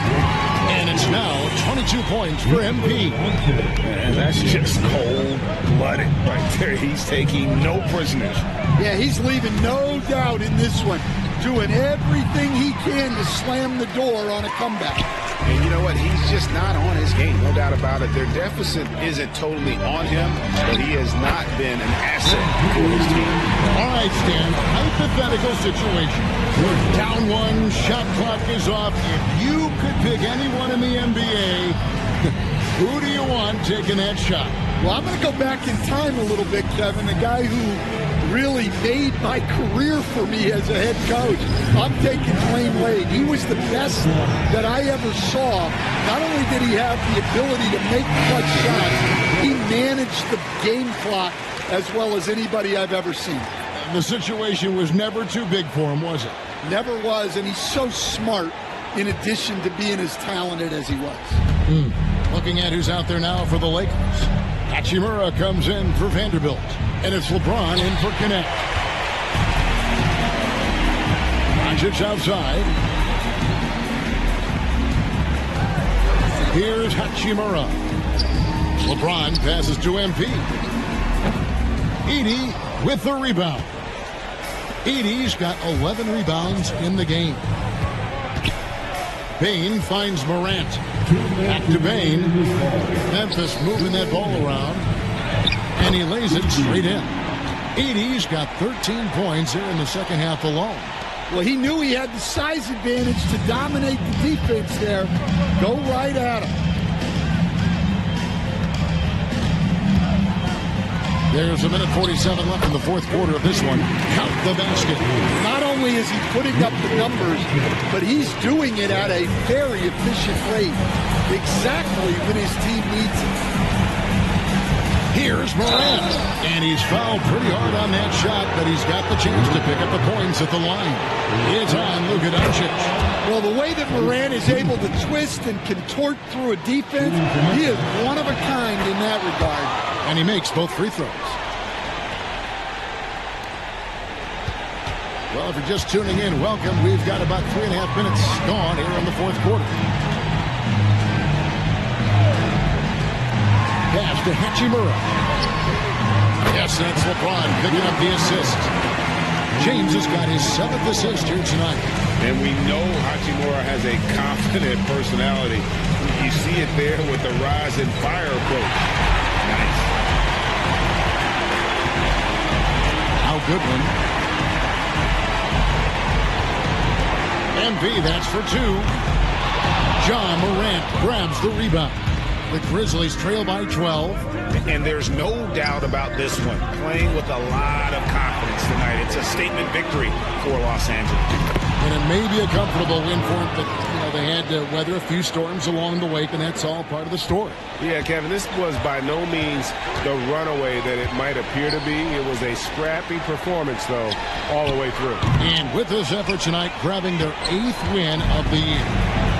And it's now 22 points for MP. And that's just cold-blooded right there. He's taking no prisoners. Yeah, he's leaving no doubt in this one. Doing everything he can to slam the door on a comeback. And you know what? He's just not on his game, no doubt about it. Their deficit isn't totally on him, but he has not been an asset for his team. All right, Stan, hypothetical situation. Down 1, shot clock is off. If you could pick anyone in the NBA, who do you want taking that shot? Well, I'm going to go back in time a little bit, Kevin. The guy who really made my career for me as a head coach. I'm taking Dwayne Wade. He was the best that I ever saw. Not only did he have the ability to make clutch shots, he managed the game clock as well as anybody I've ever seen. The situation was never too big for him, was it? Never was, and he's so smart in addition to being as talented as he was. Looking at who's out there now for the Lakers. Hachimura comes in for Vanderbilt. And it's LeBron in for Connect. Montage outside. Here's Hachimura. LeBron passes to MP. Edie with the rebound. Edie's got 11 rebounds in the game. Bain finds Morant. Back to Bain. Memphis moving that ball around. And he lays it straight in. Edie's got 13 points here in the second half alone. Well, he knew he had the size advantage to dominate the defense there. Go right at him. There's a minute 47 left in the fourth quarter of this one. Count the basket. Not only is he putting up the numbers, but he's doing it at a very efficient rate. Exactly when his team needs it. Here's Morant, and he's fouled pretty hard on that shot, but he's got the chance to pick up the points at the line. It's on Luka Doncic. Well, the way that Morant is able to twist and contort through a defense, he is one of a kind in that regard. And he makes both free throws. Well, if you're just tuning in, welcome. We've got about 3.5 minutes gone here in the fourth quarter. Pass to Hachimura. Yes, that's LeBron picking up the assist. James has got his 7th assist here tonight. And we know Hachimura has a confident personality. You see it there with the rise and fire approach. good one. MB, that's for two. John Morant grabs the rebound. The Grizzlies trail by 12. And there's no doubt about this one. Playing with a lot of confidence tonight. It's a statement victory for Los Angeles. And it may be a comfortable win for them, but they had to weather a few storms along the way, and that's all part of the story. Yeah, Kevin, this was by no means the runaway that it might appear to be. It was a scrappy performance, though, all the way through. And with this effort tonight, grabbing their 8th win of the year.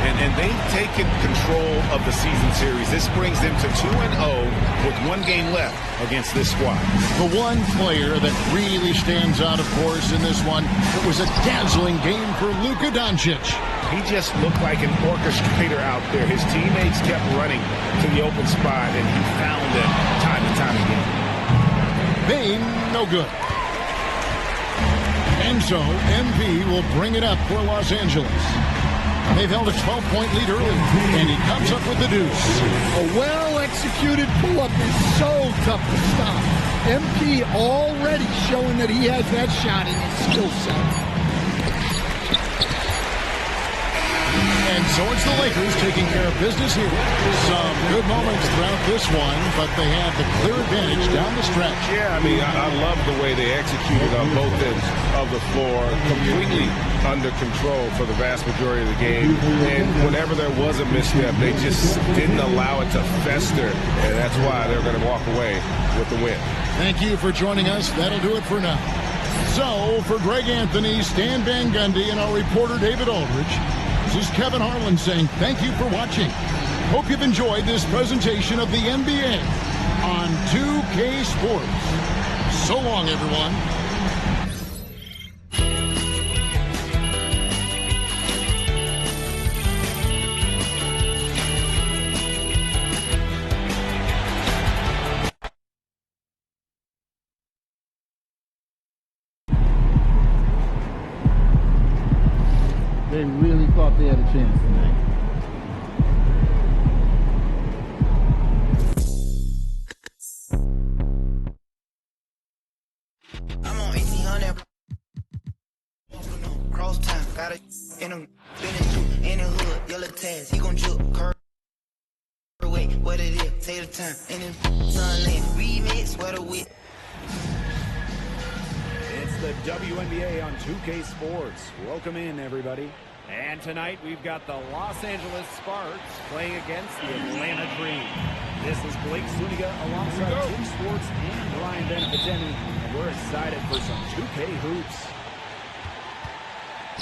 And they've taken control of the season series. This brings them to 2-0 with 1 game left against this squad. The one player that really stands out, of course, in this one, it was a dazzling game for Luka Doncic. He just looked like an orchestrator out there. His teammates kept running to the open spot, and he found them time and time again. Bane, no good. And so, MP will bring it up for Los Angeles. They've held a 12-point lead early, and he comes up with the deuce. A well-executed pull-up is so tough to stop. MP already showing that he has that shot in his skill set. And so it's the Lakers taking care of business here. Some good moments throughout this one, but they have the clear advantage down the stretch. Yeah, I mean, I love the way they executed on both ends of the floor, completely under control for the vast majority of the game. And whenever there was a misstep, they just didn't allow it to fester, and that's why they're going to walk away with the win. Thank you for joining us. That'll do it for now. So, for Greg Anthony, Stan Van Gundy, and our reporter David Aldridge, this is Kevin Harlan saying thank you for watching. Hope you've enjoyed this presentation of the NBA on 2K Sports. So long, everyone. They really thought they had a chance tonight. I'm on 1800. Cross time, got it in them. Been in the hood, yellow tags. He gon' juke, curve. Wait, what it is, take the time. And then sunland, remix, what a wit. It's the WNBA on 2K Sports. Welcome in, everybody. And tonight we've got the Los Angeles Sparks playing against the Atlanta Dream. This is Blake Zuniga alongside Tim Swartz and Brian Benefitemi, and we're excited for some 2K hoops.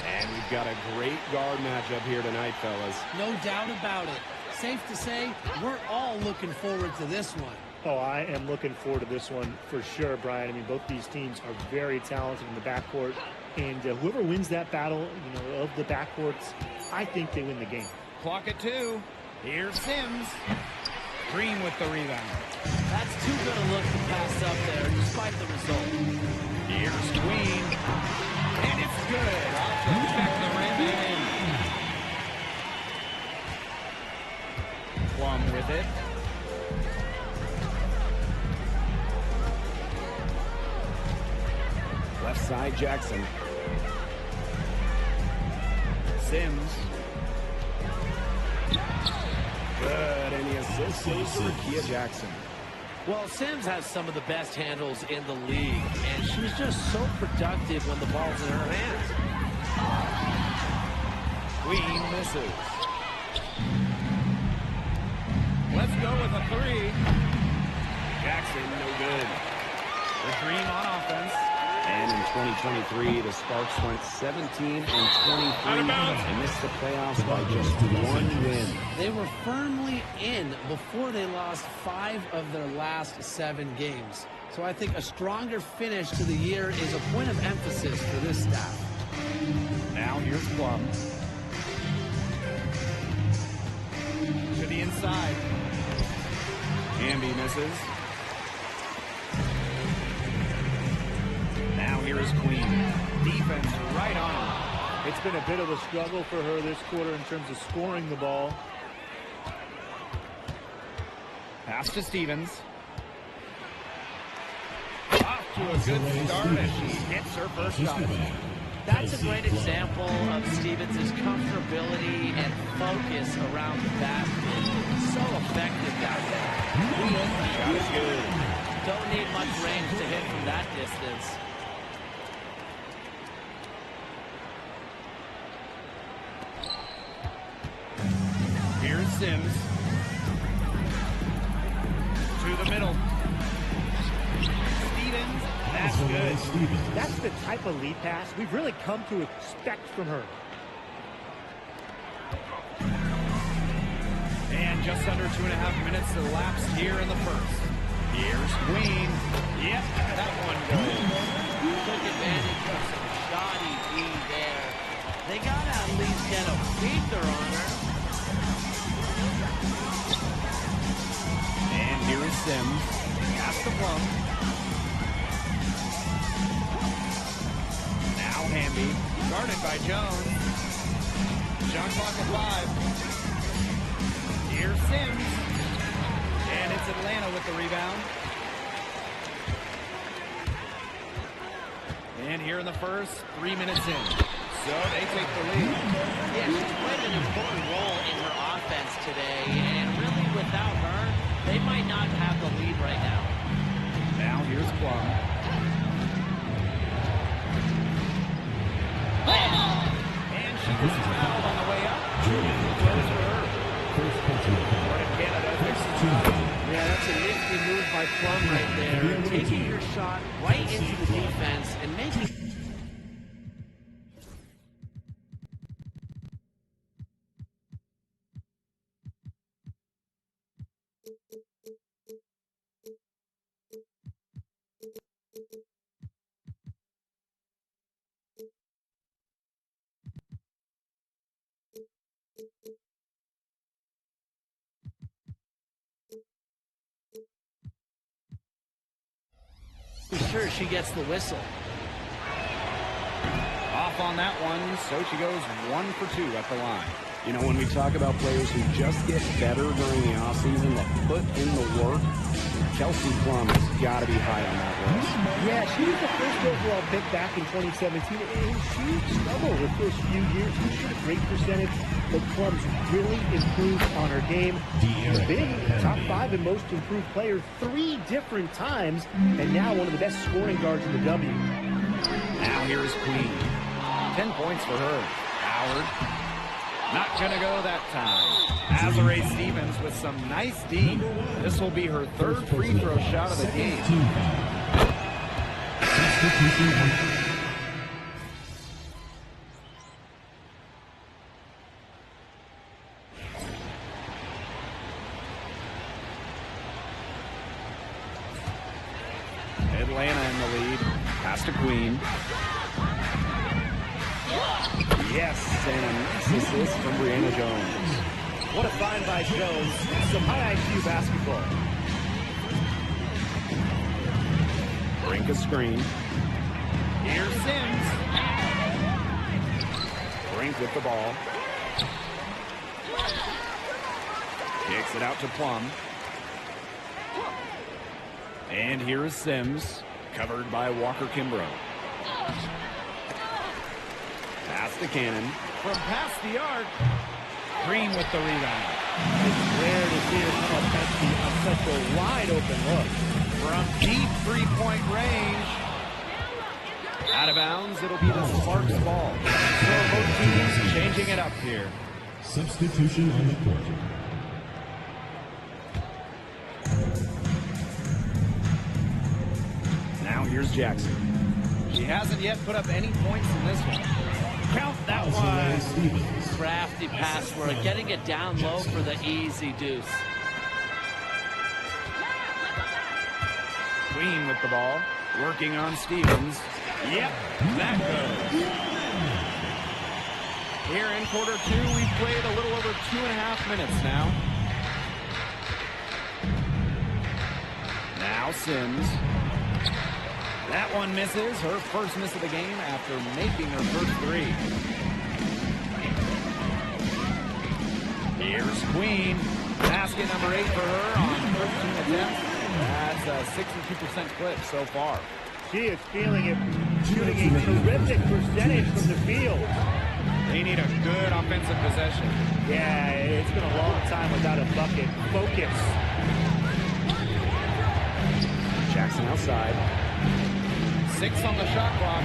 And we've got a great guard matchup here tonight, fellas. No doubt about it. Safe to say, we're all looking forward to this one. Oh, I am looking forward to this one for sure, Brian. I mean, both these teams are very talented in the backcourt, and whoever wins that battle, of the backcourts, I think they win the game. Clock at 2. Here's Sims. Green with the rebound. That's too good a look to pass up there, despite the result. Here's Queen. And it's good. Off the back of the rim and in. Plum with it. Left side, Jackson. Sims. Good, and he assists to Kia Jackson. Well, Sims has some of the best handles in the league, and she's just so productive when the ball's in her hands. Queen misses. Let's go with a 3. Jackson, no good. The Dream on offense. And in 2023, the Sparks went 17 and 23 and missed the playoffs by just 1 win. They were firmly in before they lost 5 of their last 7 games. So I think a stronger finish to the year is a point of emphasis for this staff. Now here's Plum. To the inside. Andy misses. Now here is Queen. Defense right on him. It's been a bit of a struggle for her this quarter in terms of scoring the ball. Pass to Stevens. Off to a good start as she hits her first shot. That's a great example of Stevens' comfortability and focus around the basket. So effective down there. Shot is good. Don't need much range to hit from that distance. Here's Sims. To the middle. Stevens, that's good. That's the type of lead pass we've really come to expect from her. And just under 2.5 minutes elapsed here in the first. Here's Queen. Yep, that one goes. Took advantage of some shoddy D there. They gotta at least get a feeder on her. And here is Sims. Pass the Plum. Now Hamby. Guarded by Jones. Shot clock at 5. Here's Sims. And it's Atlanta with the rebound. And here in the first, 3 minutes in. So they take the lead. Yeah, she's played an important role in her offense today. And really, without her, they might not have the lead right now. Now here's Plum. And she was fouled on the way up. Close for her. Yeah, that's a nifty move by Plum right there. Taking your shot right into the defense and making... Sure, she gets the whistle. Off on that one, so she goes 1 for 2 at the line. You know, when we talk about players who just get better during the offseason, that put in the work, Kelsey Plum has got to be high on that list. Yeah, she was the first overall pick back in 2017, and she struggled the first few years. She shot a great percentage, but Plum's really improved on her game. She's been top 5 in most improved player 3 different times, and now one of the best scoring guards in the W. Now here is Queen. 10 points for her. Howard. Not gonna go that time. Azure Stevens with some nice D. This will be her 3rd free throw shot of the game. Atlanta in the lead. Pass to Queen. Yes, and a nice assist from Brianna Jones. What a find by Jones. Some high IQ basketball. Brink a screen. Here's Sims. Brink with the ball. Kicks it out to Plum. And here is Sims, covered by Walker Kimbrough. Pass to Cannon. From past the arc, Green with the rebound. It's rare to see her come up on such a wide open look. From deep three-point range. Out of bounds, it'll be the Sparks ball. So both teams changing it up here. Substitution on the court. Now here's Jackson. She hasn't yet put up any points in this one. Count that one. Crafty pass work, getting it down low for the easy deuce. Queen with the ball, working on Stevens. Yep, that goes. Here in quarter 2, we've played a little over 2.5 minutes now. Now Sims. That one misses, her first miss of the game after making her first 3. Here's Queen. Basket number 8 for her on 13 attempts. That's a 62% clip so far. She is feeling it, shooting a terrific percentage from the field. They need a good offensive possession. Yeah, it's been a long time without a bucket. Focus. Jackson outside. 6 on the shot clock.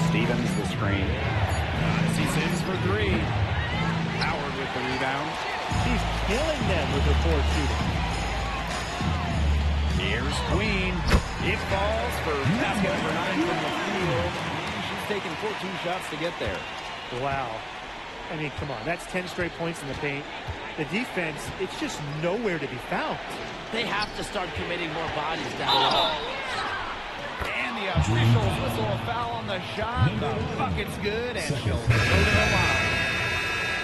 Stevens the screen. Odyssey Sims for 3. Howard with the rebound. She's killing them with her court shooting. Here's Queen. It falls for basket number 9 from the field. She's taken 14 shots to get there. Wow. I mean, come on. That's 10 straight points in the paint. The defense, it's just nowhere to be found. They have to start committing more bodies down low. And the officials whistle a foul on the shot. The bucket's good, and she'll go to the line.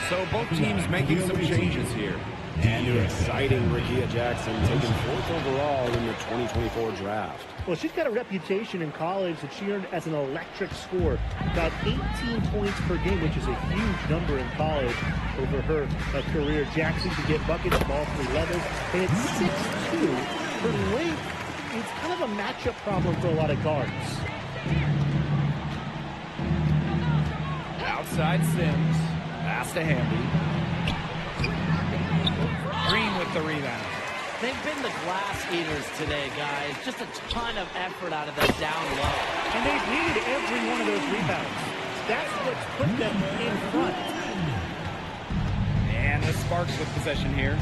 So both teams making some changes here. And the exciting Rickea Jackson taken 4th overall in the 2024 draft. Well, she's got a reputation in college that she earned as an electric scorer. About 18 points per game, which is a huge number in college over her career. Jackson can get buckets from all 3 levels. And at 6'2", her length, it's kind of a matchup problem for a lot of guards. Outside Sims. Pass to Hamby. Green with the rebound. They've been the glass eaters today, guys. Just a ton of effort out of them down low. And they've needed every one of those rebounds. That's what's put them in front. And the Sparks with possession here.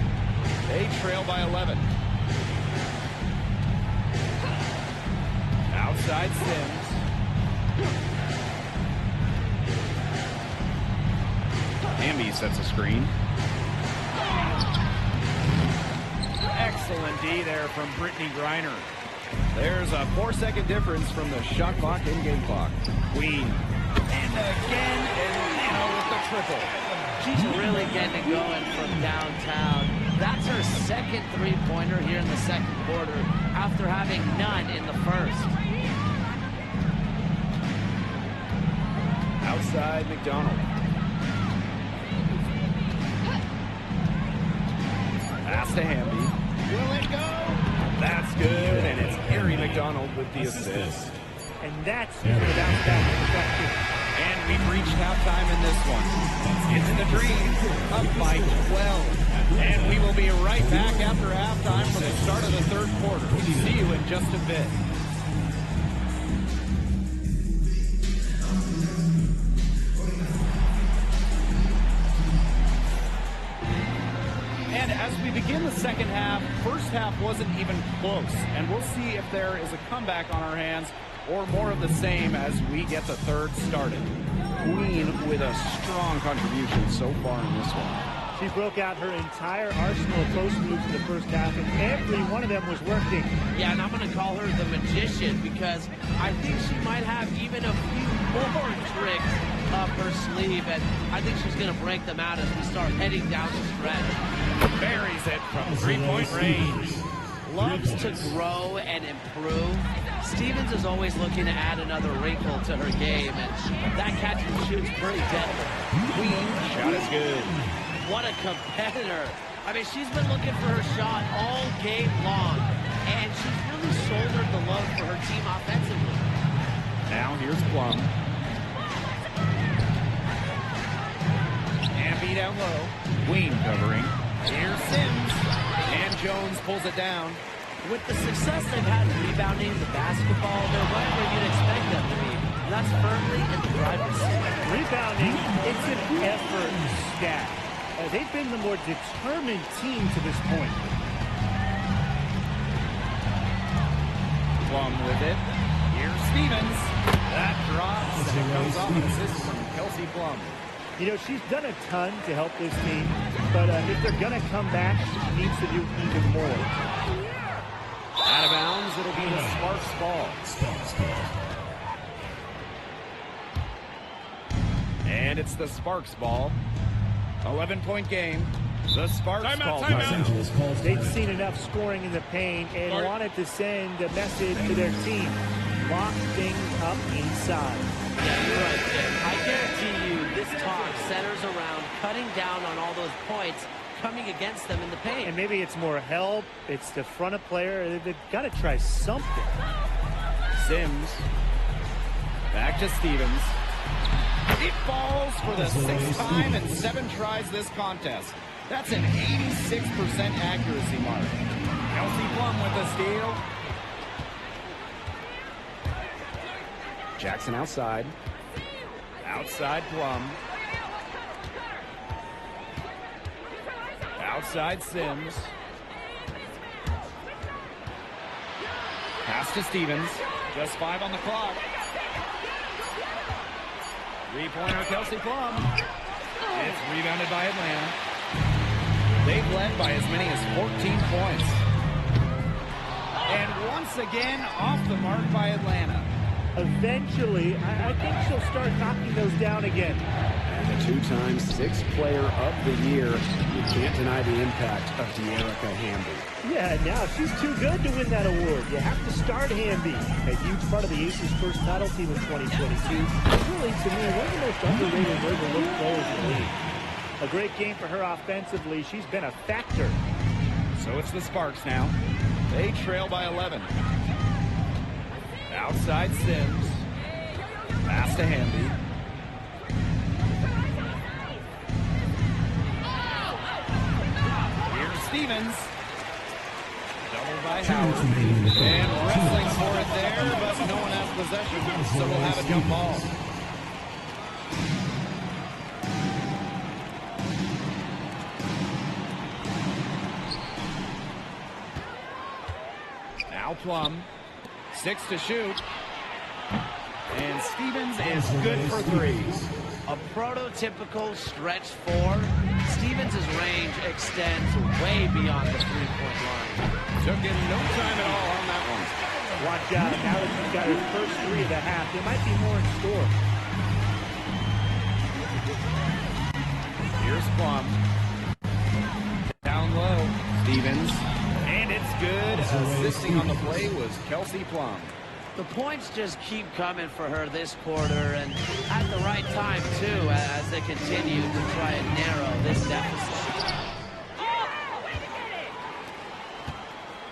They trail by 11. Outside Sims. Hamby sets a screen. Excellent D there from Brittany Griner. There's a 4-second difference from the shot clock and game clock. Queen. And again, Atlanta with the triple. She's really getting it going from downtown. That's her second three-pointer here in the second quarter after having none in the first. Outside McDonald. Pass to Hamby. Will it go? That's good, and it's Harry McDonald with the assist. And that's the bounce back effective. And we've reached halftime in this one. It's the Dream, up by 12. And we will be right back after halftime for the start of the third quarter. See you in just a bit. And as we begin the second half, first half wasn't even close. And we'll see if there is a comeback on our hands or more of the same as we get the third started. Queen with a strong contribution so far in this one. She broke out her entire arsenal of post moves in the first half, and every one of them was working. Yeah, and I'm going to call her the magician because I think she might have even a few more tricks up her sleeve, and I think she's going to break them out as we start heading down the stretch. Buries it from three-point range. Loves to grow and improve. Stevens is always looking to add another wrinkle to her game, and that catch and shoot's pretty deadly. Queen shot is good. What a competitor. I mean, she's been looking for her shot all game long, and she's really shouldered the load for her team offensively. Now here's Plum. Hamby down low. Queen covering. Here's Sims. And Jones pulls it down. With the success they've had rebounding the basketball, they're right where you'd expect them to be. And that's firmly in the driver's seat. Rebounding, it's an effort stat. They've been the more determined team to this point. Plum with it. Here's Stevens. That drops, and it comes off an assist from Kelsey Plum. You know, she's done a ton to help this team, but if they're going to come back, she needs to do even more. Out of bounds, it'll be the Sparks ball. And it's the Sparks ball. 11-point game. The Sparks call timeout. They've seen enough scoring in the paint and wanted to send a message to their team. Lock things up inside. Yeah, you're right, Tim. I guarantee you this talk centers around cutting down on all those points coming against them in the paint. And maybe it's more help. It's the front of player. They've got to try something. Sims. Back to Stevens. It falls for the 6th time in 7 tries this contest. That's an 86% accuracy mark. Kelsey Plum with a steal. Jackson outside. Outside Plum. Outside Sims. Pass to Stevens. Just 5 on the clock. 3-pointer Kelsey Plum. It's rebounded by Atlanta. They've led by as many as 14 points. And once again, off the mark by Atlanta. Eventually, I think she'll start knocking those down again. And the 2-time 6th player of the year. You can't deny the impact of De'Erica Hamby. Yeah, now she's too good to win that award. You have to start Hamby. A huge part of the Aces' first title team in 2022. Really, to me, one of the most underrated, overlooked players in the league. A great game for her offensively. She's been a factor. So it's the Sparks now. They trail by 11. Outside Sims. Pass to Hamby. Here's Stevens. Double by Howard. And wrestling for it there, but no one has possession, so we'll have a jump ball. Now Plum. 6 to shoot. And Stevens is good for 3. A prototypical stretch 4. Stevens' range extends way beyond the 3-point line. Took him no time at all on that one. Watch out. Now that she's got her first 3 of the half, there might be more in store. Here's Plum. Down low. Stevens. And it's good. Assisting on the play was Kelsey Plum. The points just keep coming for her this quarter, and at the right time, too, as they continue to try and narrow this deficit.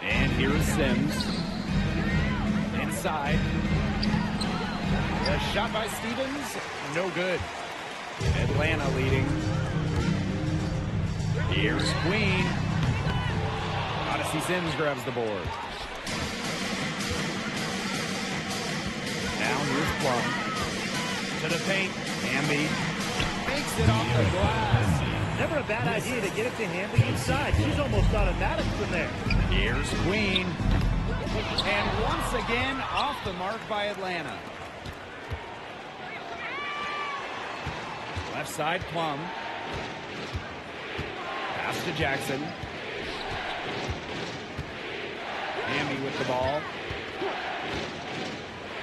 And here is Sims. Inside. The shot by Stevens, no good. Atlanta leading. Here's Queen. Odyssey Sims grabs the board. Down, here's Plum. To the paint. Hamby makes it off the glass. Never a bad idea to get it to Hamby inside. She's almost automatic from there. Here's Queen. And once again, off the mark by Atlanta. Left side, Plum. Pass to Jackson. Hamby with the ball.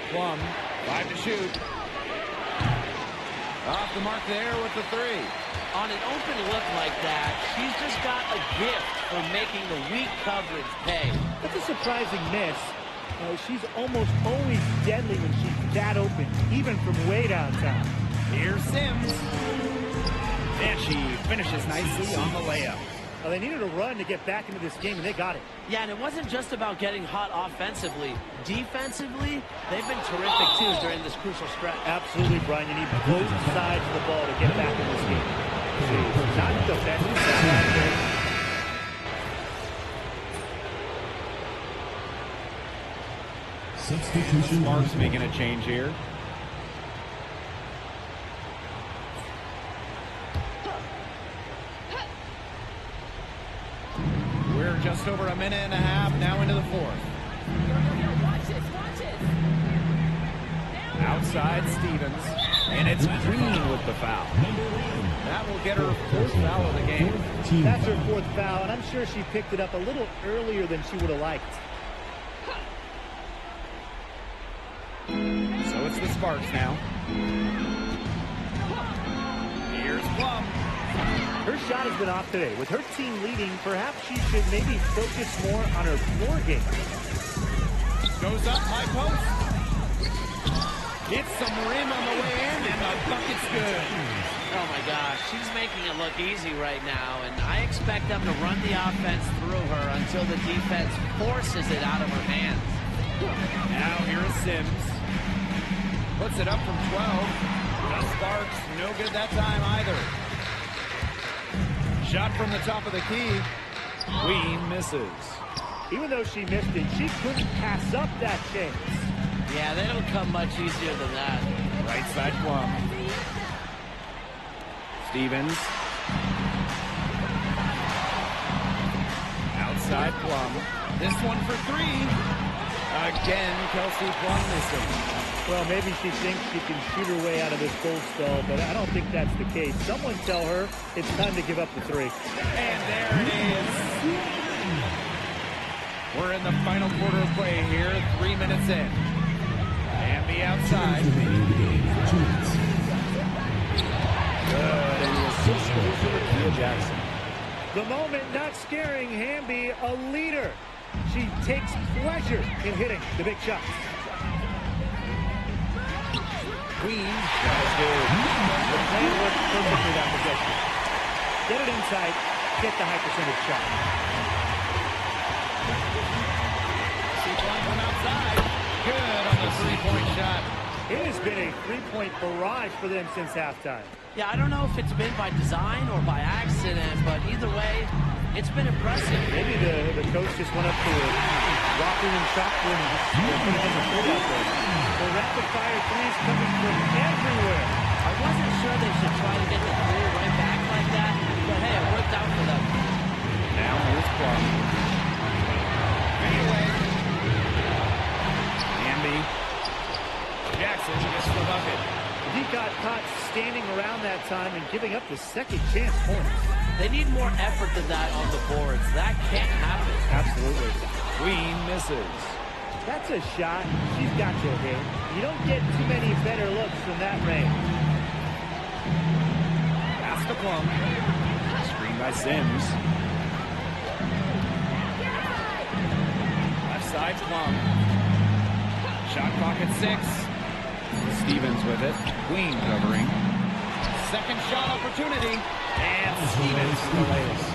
Plum, 5 to shoot. Off the mark there with the 3. On an open look like that, she's just got a gift for making the weak coverage pay. That's a surprising miss. She's almost always deadly when she's that open, even from way downtown. Here's Sims. And she finishes nicely on the layup. Well, they needed a run to get back into this game, and they got it. Yeah, and it wasn't just about getting hot offensively. Defensively, they've been terrific, too, during this crucial stretch. Absolutely, Brian. You need both sides of the ball to get back in this game. She's not defensive side. Substitution. Sparks making a change here. We're just over a minute and a half now into the 4th. Outside Stevens, and it's Green with the foul. That will get her 4th foul of the game. That's her 4th foul, and I'm sure she picked it up a little earlier than she would have liked. So it's the Sparks now. Here's Plum. Her shot has been off today. With her team leading, perhaps she should maybe focus more on her floor game. Goes up, high post. Hits some rim on the way in, and the bucket's good. Oh my gosh, she's making it look easy right now, and I expect them to run the offense through her until the defense forces it out of her hands. Now here is Sims. Puts it up from 12. The sparks, no good that time either. Shot from the top of the key. Queen misses. Even though she missed it, she couldn't pass up that chance. Yeah, they don't come much easier than that. Right side Plum. Stevens. Outside Plum. This one for three. Again, Kelsey Plum missing. Well, maybe she thinks she can shoot her way out of this goal stall, but I don't think that's the case. Someone tell her it's time to give up the three. And there it is. We're in the final quarter of play here, 3 minutes in. And the outside. Good, and the assist goes to Lakia Jackson. The moment not scaring Hamby, a leader. She takes pleasure in hitting the big shots. Queen, that is good. The plan worked perfectly that possession. Get it inside, get the high percentage shot. See Plum from outside. Good on the three-point shot. It has been a three-point barrage for them since halftime. Yeah, I don't know if it's been by design or by accident, but either way, it's been impressive. Maybe the coach just went up to a rocker and chopper and just put it in the foot out there. The rapid-fire threes coming from everywhere. I wasn't sure they should try to get the three right back like that, but hey, it worked out for them. Now here's Plum. Anyway. Hamby. Jackson gets the bucket. He got caught standing around that time and giving up the second chance points. They need more effort than that on the boards. That can't happen. Absolutely. Queen misses. That's a shot she's got to hit. You don't get too many better looks from that range. Pass to Plum. Screen by Sims. Left side Plum. Shot clock at 6. Stevens with it. Queen covering. Second shot opportunity. And Stevens with the latest.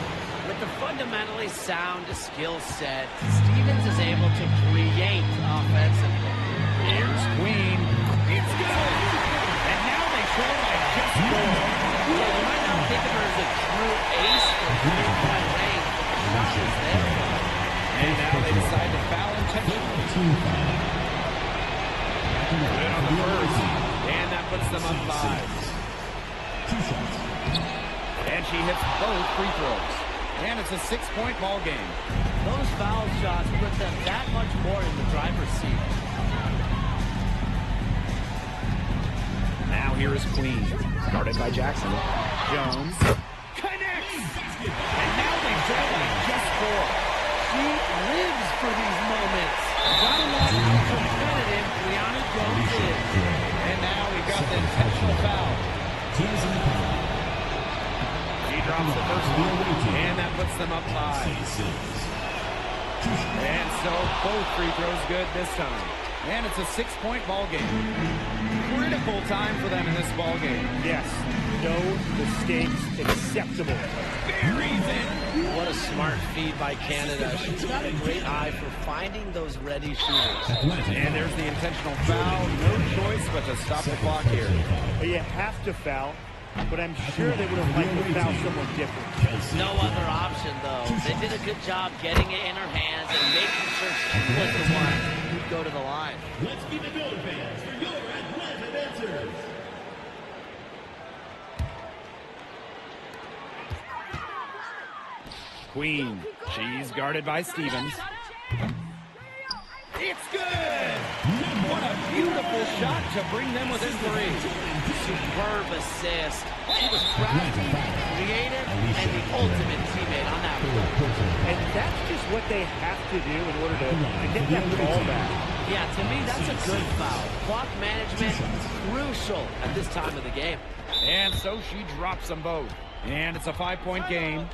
With the fundamentally sound skill set, Stevens is able to create offensively. Here's Queen. It's good. And now they trail by just 4. Yeah, you might not think of her as a true ace for three-point range, but the shot is there. And now they decide to foul intentionally. Good on the first. And that puts them up 5. And she hits both free throws. And it's a 6-point ball game. Those foul shots put them that much more in the driver's seat. Now here is Queen. Guarded by Jackson. Jones. Connects! And now they trail by just 4. She lives for these moments. Gotta love how competitive Brianna Jones is. And now we've got the intentional foul. She drops the first one, and that puts them up 5. And so both free throws good this time. And it's a 6-point ball game. Critical time for them in this ball game. Yes, no mistakes acceptable. Buries it. What a smart feed by Canada. She's got a great eye for finding those ready shooters. And there's the intentional foul. No choice but to stop the clock here. Well, you have to foul, but I'm sure they would have liked to foul someone different. No other option, though. They did a good job getting it in her hands and making sure she was the one who'd go to the line. Let's keep it going, fans, for your Atlanta dancers. Queen. She's guarded by Stevens. It's good! What a beautiful shot to bring them within 3. Superb assist. She was crafty, creative, and the ultimate teammate on that one. And that's just what they have to do in order to get that ball back. Yeah, to me, that's a good foul. Clock management, crucial at this time of the game. And so she drops them both. And it's a 5-point game.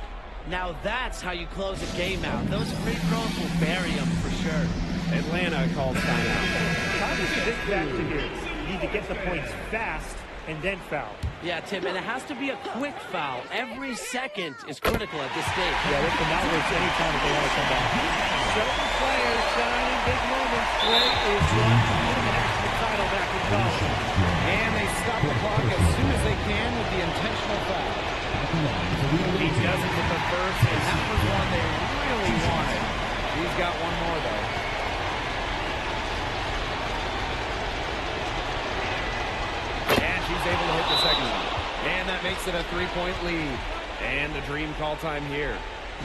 Now that's how you close a game out. Those free throws will bury them for sure. Atlanta calls timeout. How does this back to here? Need to get the points fast and then foul. Yeah, Tim, and it has to be a quick foul. Every second is critical at this stage. Yeah, they cannot waste any time if they want to come back. Certain players shine in big moments. Gray is one to win the national title back in college. And they stop the clock as soon as they can with the intentional foul. He doesn't get the first, and that was one they really wanted. He's got one more, though. And she's able to hit the second one. And that makes it a 3-point lead. And the dream call time here.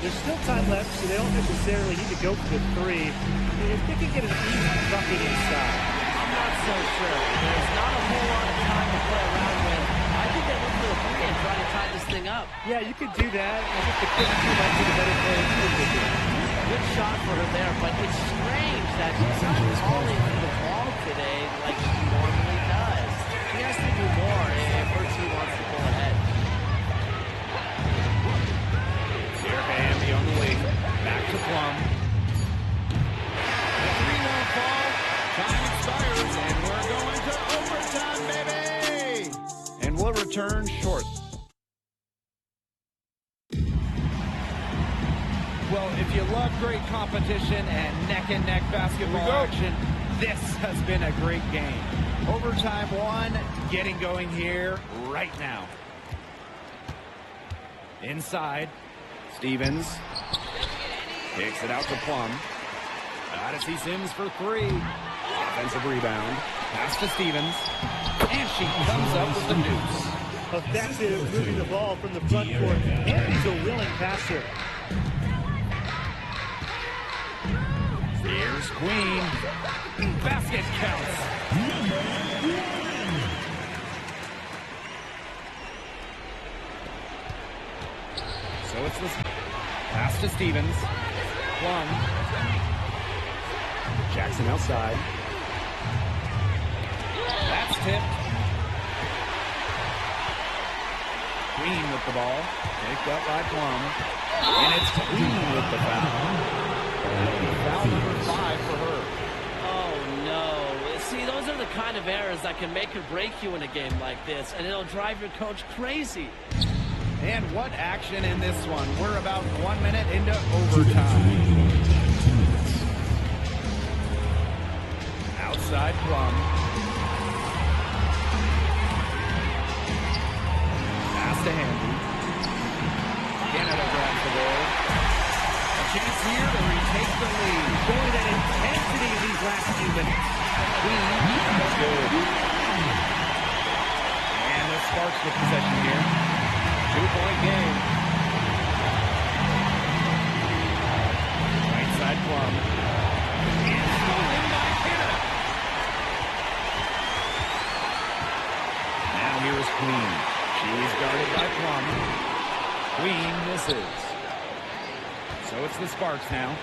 There's still time left, so they don't necessarily need to go for the three. If they can get an easy bucket inside. I'm not so sure. There's not a whole lot of time to play around with. I think they look for the three and try to tie this thing up. Yeah, you could do that. I think the quick two might be the better play. Good shot for her there, but it's strange that she's not calling for the ball today like she normally does. She has to do more if her team wants to go ahead. Erica Hamby on the wing. Back to Plum. The 3-1 fall. Time expires, and we're going to overtime, baby! And we'll return short. Well, if you love great competition and neck-and-neck basketball action, this has been a great game. Overtime one, getting going here right now. Inside, Stevens kicks it out to Plum. Got to see Sims for three. Offensive rebound. Pass to Stevens. And she comes up with the deuce. Effective moving the ball from the front court. And he's a willing passer. Here's Queen. Basket counts. So it's this pass to Stevens. Plum. Jackson outside. That's tipped. Queen with the ball. Picked up by Plum. And it's Queen with the foul. Foul number 5 for her. Oh, no. See, those are the kind of errors that can make or break you in a game like this, and it'll drive your coach crazy. And what action in this one. We're about 1 minute into overtime. Outside Plum. Pass to Handy. Canada grabs the ball. A chance here to retake the lead. Showing that intensity in these last few minutes. That's good. And the Sparks with possession here. 2-point game. Right side Plum. And stolen by Canada. Now here is Queen. She's guarded by Plum. Queen misses. So it's the Sparks now.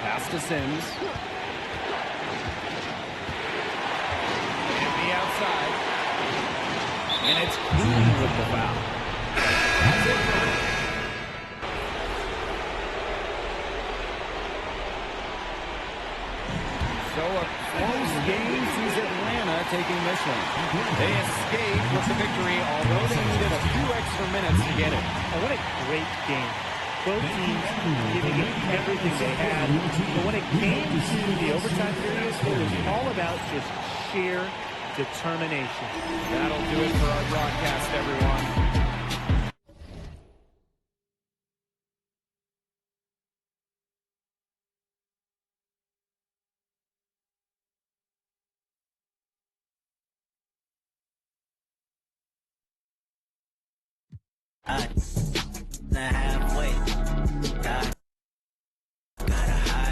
Pass to Sims. And the outside. And it's Queen with the foul. That's it for her. So a close game sees Atlanta taking this one. They escaped with the victory, although they needed a few extra minutes to get it. Oh, what a great game. Both teams giving it everything they had. But when it came to the overtime period, it was all about just sheer determination. That'll do it for our broadcast, everyone. Now halfway.